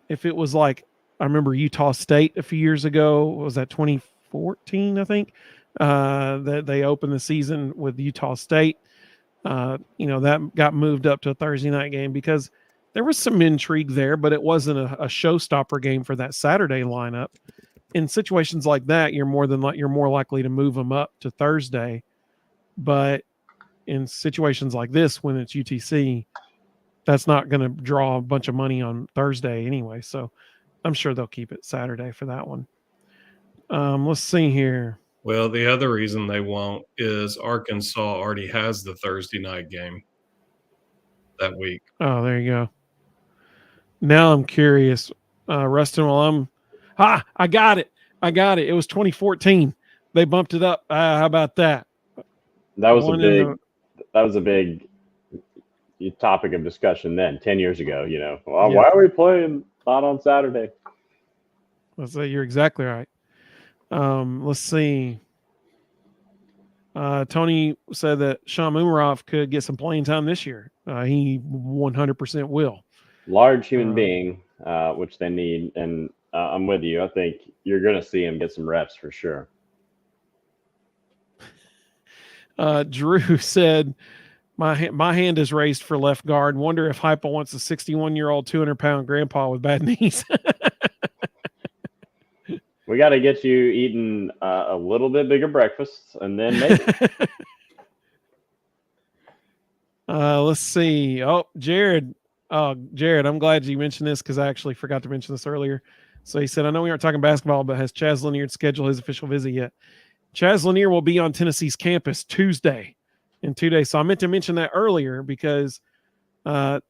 Speaker 1: if it was like, I remember Utah State a few years ago, was that 2014, I think, that they opened the season with Utah State. That got moved up to a Thursday night game because there was some intrigue there, but it wasn't a showstopper game for that Saturday lineup. In situations like that, you're more likely to move them up to Thursday. But in situations like this, when it's UTC, that's not going to draw a bunch of money on Thursday anyway. So I'm sure they'll keep it Saturday for that one. Let's see here.
Speaker 3: Well, the other reason they won't is Arkansas already has the Thursday night game that week.
Speaker 1: Oh, there you go. Now I'm curious. Rustin, I got it. It was 2014. They bumped it up. How about that?
Speaker 2: That was a big topic of discussion then, 10 years ago. Why are we playing not on Saturday?
Speaker 1: Let's say you're exactly right. Let's see. Tony said that Sean Umarov could get some playing time this year. He 100% will.
Speaker 2: Large human being, which they need. And I'm with you. I think you're going to see him get some reps for sure.
Speaker 1: Drew said, my hand is raised for left guard. Wonder if Hypa wants a 61-year-old, 200-pound grandpa with bad knees.
Speaker 2: We got to get you eating a little bit bigger breakfast, and then maybe.
Speaker 1: Let's see. Oh, Jared, I'm glad you mentioned this because I actually forgot to mention this earlier. So he said, I know we aren't talking basketball, but has Chaz Lanier scheduled his official visit yet? Chaz Lanier will be on Tennessee's campus Tuesday in 2 days. So I meant to mention that earlier because, the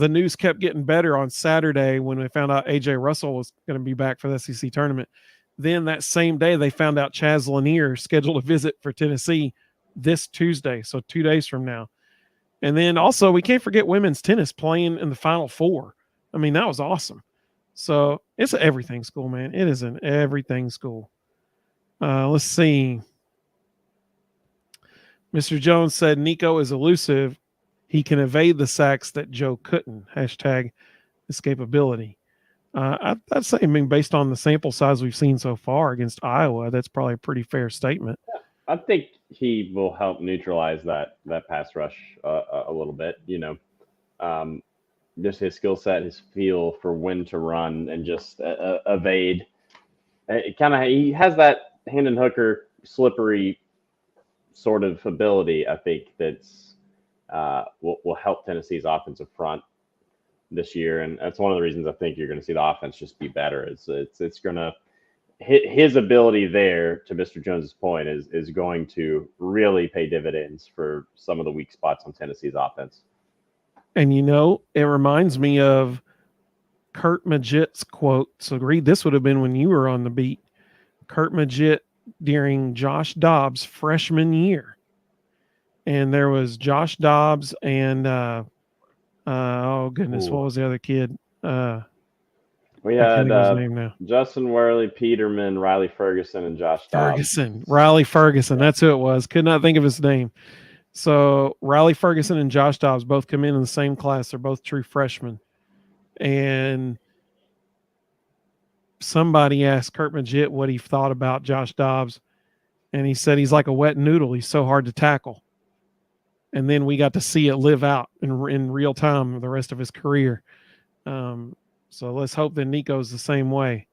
Speaker 1: news kept getting better on Saturday when we found out AJ Russell was going to be back for the SEC tournament. Then that same day, they found out Chaz Lanier scheduled a visit for Tennessee this Tuesday. So 2 days from now. And then also we can't forget women's tennis playing in the Final Four. I mean, that was awesome. So it's an everything school, man. It is an everything school. Let's see. Mr. Jones said Nico is elusive. He can evade the sacks that Joe couldn't. Hashtag escapability. I'd say, based on the sample size we've seen so far against Iowa, that's probably a pretty fair statement.
Speaker 2: I think he will help neutralize that pass rush a little bit. Just his skill set, his feel for when to run and just evade. He has that Hendon Hooker slippery sort of ability. I think that's will help Tennessee's offensive front this year, and that's one of the reasons I think you're going to see the offense just be better. It's going to his ability there, to Mr. Jones's point, is going to really pay dividends for some of the weak spots on Tennessee's offense.
Speaker 1: And it reminds me of Kurt Magid's quote. So Reed, this would have been when you were on the beat. Kurt Magid during Josh Dobbs' freshman year. And there was Josh Dobbs and what was the other kid?
Speaker 2: We had Justin Worley, Peterman, Riley Ferguson, and Josh Dobbs.
Speaker 1: Riley Ferguson. That's who it was. Could not think of his name. So Riley Ferguson and Josh Dobbs both come in the same class. They're both true freshmen. And somebody asked Kurt Magid what he thought about Josh Dobbs. And he said he's like a wet noodle. He's so hard to tackle. And then we got to see it live out in real time the rest of his career. So let's hope that Nico's the same way.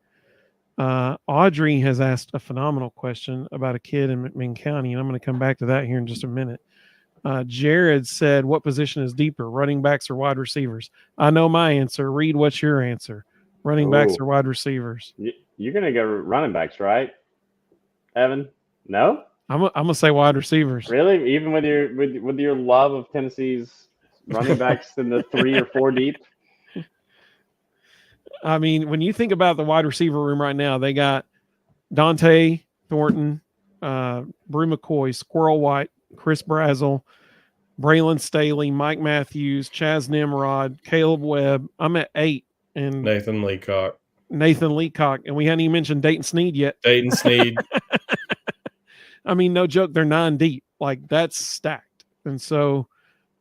Speaker 1: Audrey has asked a phenomenal question about a kid in McMinn County, and I'm going to come back to that here in just a minute. Jared said, what position is deeper, running backs or wide receivers? I know my answer. Reed, what's your answer? Running backs or wide receivers?
Speaker 2: You're going to go running backs, right, Evan? No?
Speaker 1: I'm gonna say wide receivers.
Speaker 2: Really? Even with your love of Tennessee's running backs in the 3 or 4 deep?
Speaker 1: I mean, when you think about the wide receiver room right now, they got Dante Thornton, Brew McCoy, Squirrel White, Chris Brazel, Braylon Staley, Mike Matthews, Chaz Nimrod, Caleb Webb. I'm at 8. And
Speaker 3: Nathan Leacock.
Speaker 1: And we hadn't even mentioned Dayton Sneed yet.
Speaker 3: Dayton Sneed.
Speaker 1: I mean, no joke, they're 9 deep. Like, that's stacked. And so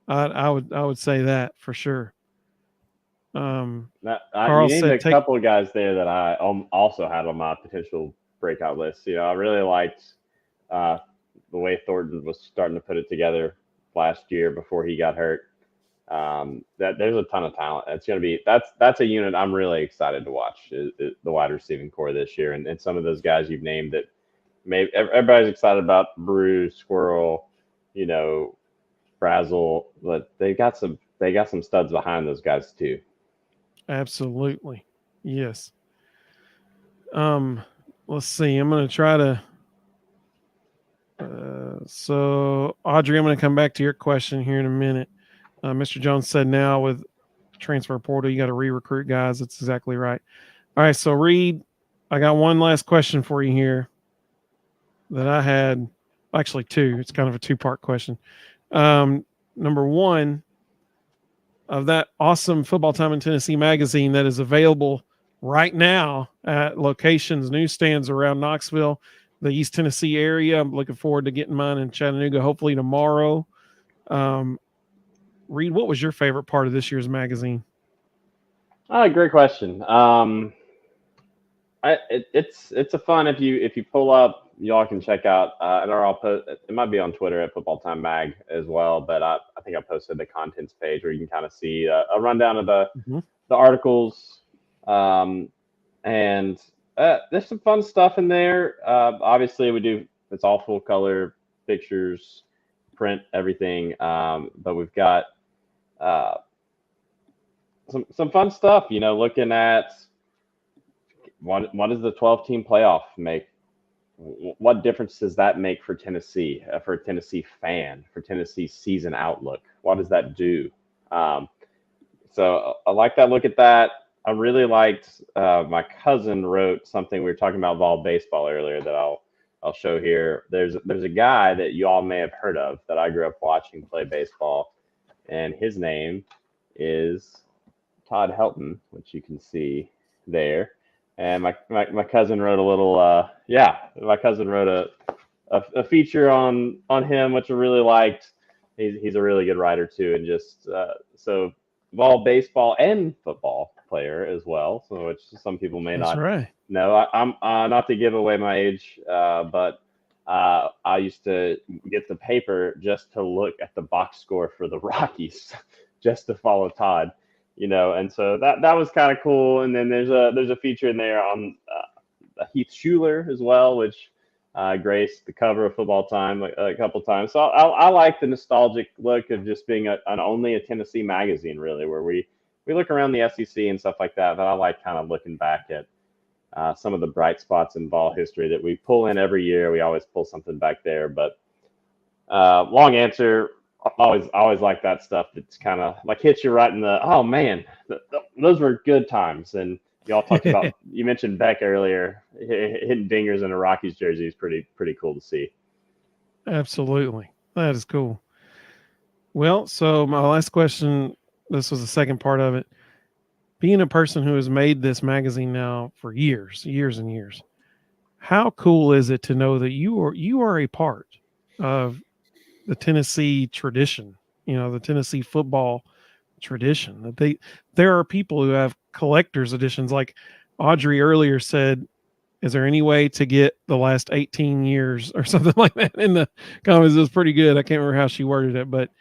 Speaker 1: I would say that for sure.
Speaker 2: You named a couple of guys there that I also had on my potential breakout list. I really liked the way Thornton was starting to put it together last year before he got hurt. That there's a ton of talent. That's a unit I'm really excited to watch, is the wide receiving core this year, and some of those guys you've named that maybe everybody's excited about. Brew, Squirrel, Brazel, but they got some studs behind those guys too.
Speaker 1: Absolutely. Yes. Let's see. I'm going to try to so Audrey, I'm going to come back to your question here in a minute. Mr. Jones said now with transfer portal, you got to re-recruit guys. That's exactly right. All right. So Reed, I got one last question for you here that I had, actually 2. It's kind of a 2-part question. Number 1, of that awesome Football Time in Tennessee magazine that is available right now at locations, newsstands around Knoxville, the East Tennessee area. I'm looking forward to getting mine in Chattanooga, hopefully tomorrow. Reed, what was your favorite part of this year's magazine?
Speaker 2: Great question. It's a fun, if you pull up, y'all can check out, and I'll post, it might be on Twitter at Football Time Mag as well, but I think I posted the contents page where you can kind of see a rundown of the articles, and there's some fun stuff in there. Obviously it's all full color pictures, print, everything, but we've got some fun stuff, looking at what does the 12-team playoff make? What difference does that make for Tennessee, for a Tennessee fan, for Tennessee's season outlook? What does that do? So I like that look at that. I really liked, my cousin wrote something. We were talking about Vol baseball earlier that I'll show here. There's a guy that you all may have heard of that I grew up watching play baseball, and his name is Todd Helton, which you can see there. And my cousin wrote a little, my cousin wrote a feature on him, which I really liked. He's a really good writer too, and just so Vol baseball and football player as well. So which some people may not know. I'm not to give away my age, but I used to get the paper just to look at the box score for the Rockies, just to follow Todd. And so that was kind of cool. And then there's a feature in there on Heath Schuler as well, which graced the cover of Football Time a couple times. So I like the nostalgic look of just being only a Tennessee magazine, really, where we look around the SEC and stuff like that. But I like kind of looking back at some of the bright spots in ball history that we pull in every year. We always pull something back there. But long answer. Always like that stuff that's kind of like hits you right in the, oh man, those were good times. And y'all talked about, you mentioned Beck earlier, hitting dingers in a Rockies jersey is pretty cool to see.
Speaker 1: Absolutely. That is cool. Well, so my last question, this was the second part of it. Being a person who has made this magazine now for years and years, how cool is it to know that you are a part of the Tennessee tradition, the Tennessee football tradition, that there are people who have collector's editions. Like Audrey earlier said, is there any way to get the last 18 years or something like that in the comments? It was pretty good. I can't remember how she worded it, but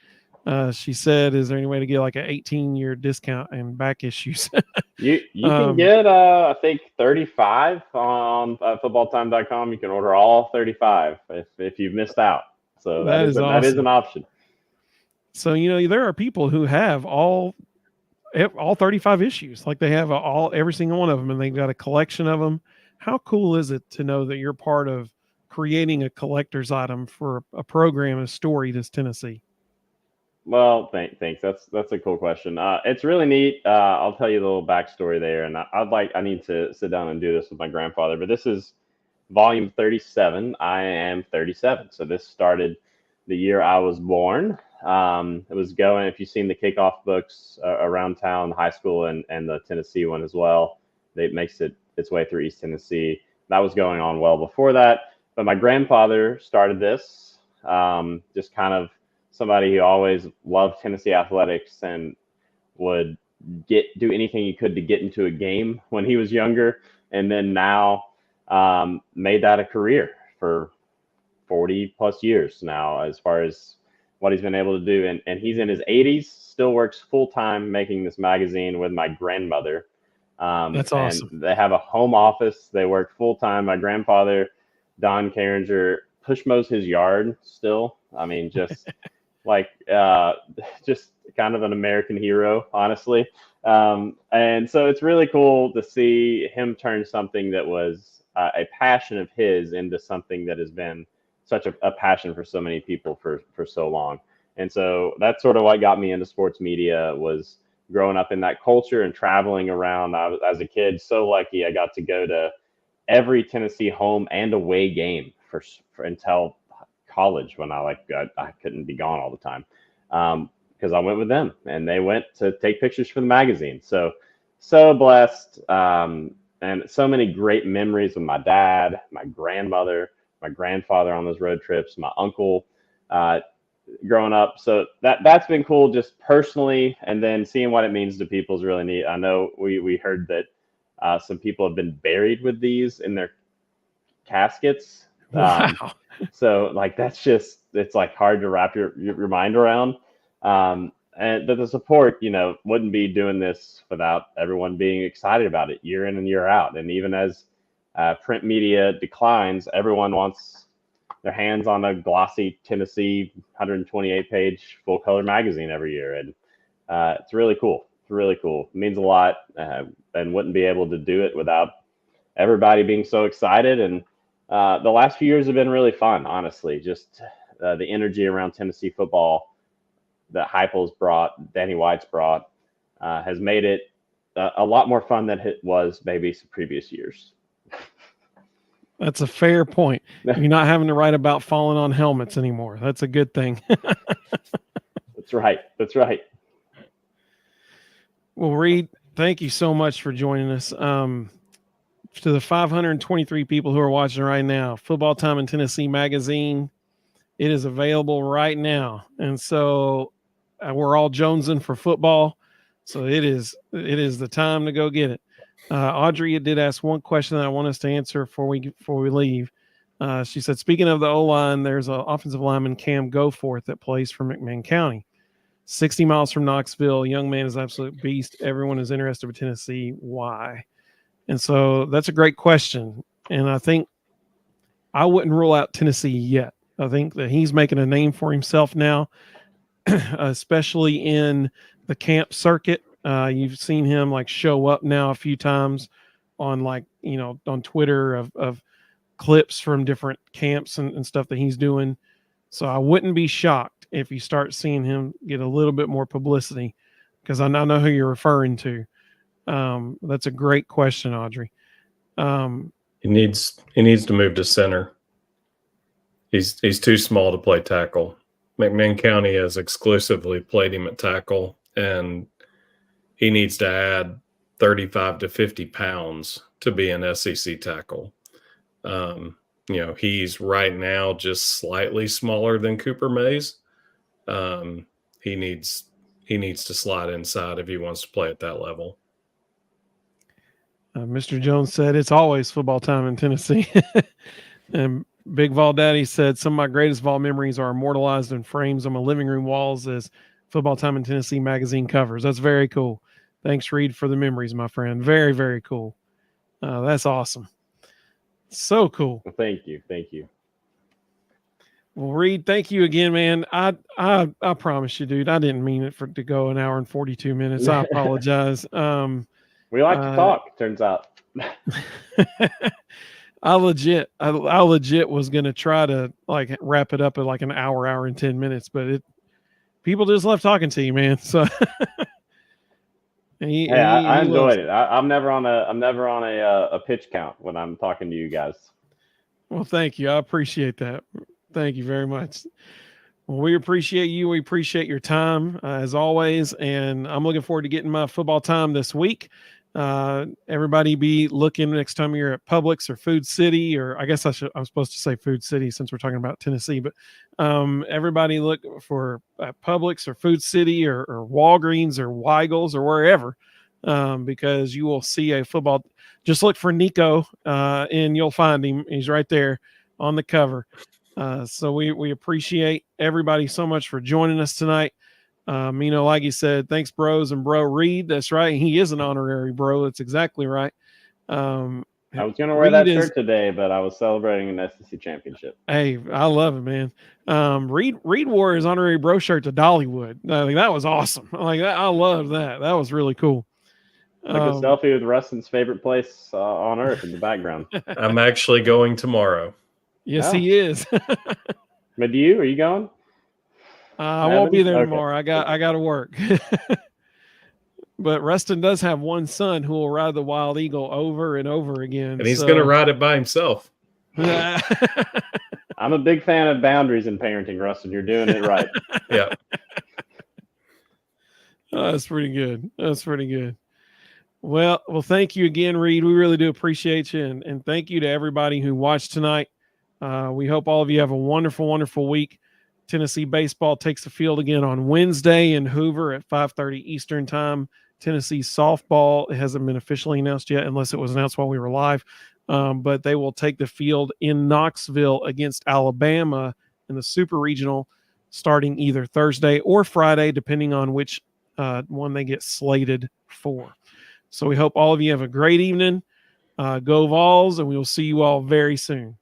Speaker 1: She said, "Is there any way to get like an 18-year discount and back issues?"
Speaker 2: You can get I think 35 on footballtime.com. You can order all 35 if you've missed out. So
Speaker 1: That is
Speaker 2: that is
Speaker 1: awesome.
Speaker 2: an option.
Speaker 1: So there are people who have all 35 issues, like they have every single one of them, and they've got a collection of them. How cool is it to know that you're part of creating a collector's item for a program as storied as Tennessee?
Speaker 2: Well, thanks. That's a cool question. It's really neat. I'll tell you a little backstory there, and I need to sit down and do this with my grandfather. But this is volume 37. I am 37, so this started the year I was born. It was going. If you've seen the kickoff books around town, high school, and the Tennessee one as well, it makes its way through East Tennessee. That was going on well before that. But my grandfather started this. Just kind of somebody who always loved Tennessee athletics and would do anything he could to get into a game when he was younger, and then now made that a career for 40 plus years now, as far as what he's been able to do. And he's in his 80s, still works full time making this magazine with my grandmother.
Speaker 1: That's awesome.
Speaker 2: And they have a home office. They work full time. My grandfather, Don Carringer, push mows his yard still. I mean, just like just kind of an American hero, honestly. And so it's really cool to see him turn something that was a passion of his into something that has been such a passion for so many people for so long. And so that's sort of what got me into sports media, was growing up in that culture and traveling around. I was, as a kid, so lucky I got to go to every Tennessee home and away game for until college, when I couldn't be gone all the time, because I went with them and they went to take pictures for the magazine. So blessed, and so many great memories with my dad, my grandmother, my grandfather on those road trips, my uncle growing up. So that's been cool just personally, and then seeing what it means to people is really neat. I know we heard that some people have been buried with these in their caskets.
Speaker 1: Wow.
Speaker 2: So like it's like hard to wrap your mind around. And the support, wouldn't be doing this without everyone being excited about it year in and year out. And even as print media declines, everyone wants their hands on a glossy Tennessee 128-page full color magazine every year. And it's really cool. It's really cool. It means a lot, and wouldn't be able to do it without everybody being so excited. And the last few years have been really fun, honestly. Just the energy around Tennessee football that Heupel's brought, Danny White's brought, has made it a lot more fun than it was maybe some previous years.
Speaker 1: That's a fair point. You're not having to write about falling on helmets anymore. That's a good thing.
Speaker 2: That's right. That's right.
Speaker 1: Well, Reed, thank you so much for joining us. To the 523 people who are watching right now, Football Time in Tennessee magazine, it is available right now. And so we're all jonesing for football. So it is the time to go get it. Audrey did ask one question that I want us to answer before we leave. She said, speaking of the O-line, there's an offensive lineman, Cam Goforth, that plays for McMinn County. 60 miles from Knoxville. Young man is an absolute beast. Everyone is interested in Tennessee. Why? And so that's a great question. And I think I wouldn't rule out Tennessee yet. I think that he's making a name for himself now, especially in the camp circuit. You've seen him like show up now a few times on on Twitter of clips from different camps and stuff that he's doing. So I wouldn't be shocked if you start seeing him get a little bit more publicity, because I know who you're referring to. That's a great question, Audrey.
Speaker 3: He needs to move to center. He's too small to play tackle. McMinn County has exclusively played him at tackle, and he needs to add 35 to 50 pounds to be an SEC tackle. He's right now just slightly smaller than Cooper Mays. He needs to slide inside if he wants to play at that level.
Speaker 1: Mr. Jones said it's always football time in Tennessee. And Big Vol Daddy said some of my greatest Vol memories are immortalized in frames on my living room walls as Football Time in Tennessee magazine covers. That's very cool. Thanks, Reed, for the memories, my friend. Very, very cool. That's awesome. So cool.
Speaker 2: Well, thank you. Thank you.
Speaker 1: Well, Reed, thank you again, man. I promise you, dude, I didn't mean it to go an hour and 42 minutes. I apologize.
Speaker 2: We like to talk, turns out.
Speaker 1: I legit was gonna try to like wrap it up at like an hour and 10 minutes, but people just love talking to you, man. So
Speaker 2: I enjoyed it. I'm never on a pitch count when I'm talking to you guys.
Speaker 1: Well, thank you. I appreciate that. Thank you very much. Well, we appreciate you. We appreciate your time as always, and I'm looking forward to getting my football time this week. Everybody be looking next time you're at Publix or Food City, or I guess I'm supposed to say Food City since we're talking about Tennessee, but everybody look for Publix or Food City or Walgreens or Weigel's or wherever, because you will see a football. Just look for Nico and you'll find him. He's right there on the cover. So we appreciate everybody so much for joining us tonight. Like you said, thanks, bros and bro Reed. That's right. He is an honorary bro. That's exactly right.
Speaker 2: I was going to wear that shirt today, but I was celebrating an SEC championship.
Speaker 1: Hey, I love it, man. Reed wore his honorary bro shirt to Dollywood. That was awesome. I love that. That was really cool.
Speaker 2: Took a selfie with Rustin's favorite place on earth in the background.
Speaker 3: I'm actually going tomorrow.
Speaker 1: Yes, he is.
Speaker 2: But are you going?
Speaker 1: I won't be there tomorrow. I got to work. But Rustin does have one son who will ride the Wild Eagle over and over again.
Speaker 3: And he's going to ride it by himself.
Speaker 2: I'm a big fan of boundaries in parenting, Rustin. You're doing it right.
Speaker 3: Yeah.
Speaker 1: That's pretty good. That's pretty good. Well, thank you again, Reed. We really do appreciate you. And thank you to everybody who watched tonight. We hope all of you have a wonderful, wonderful week. Tennessee baseball takes the field again on Wednesday in Hoover at 5:30 Eastern time. Tennessee softball, it hasn't been officially announced yet unless it was announced while we were live. But they will take the field in Knoxville against Alabama in the Super Regional starting either Thursday or Friday, depending on which one they get slated for. So we hope all of you have a great evening. Go Vols, and we will see you all very soon.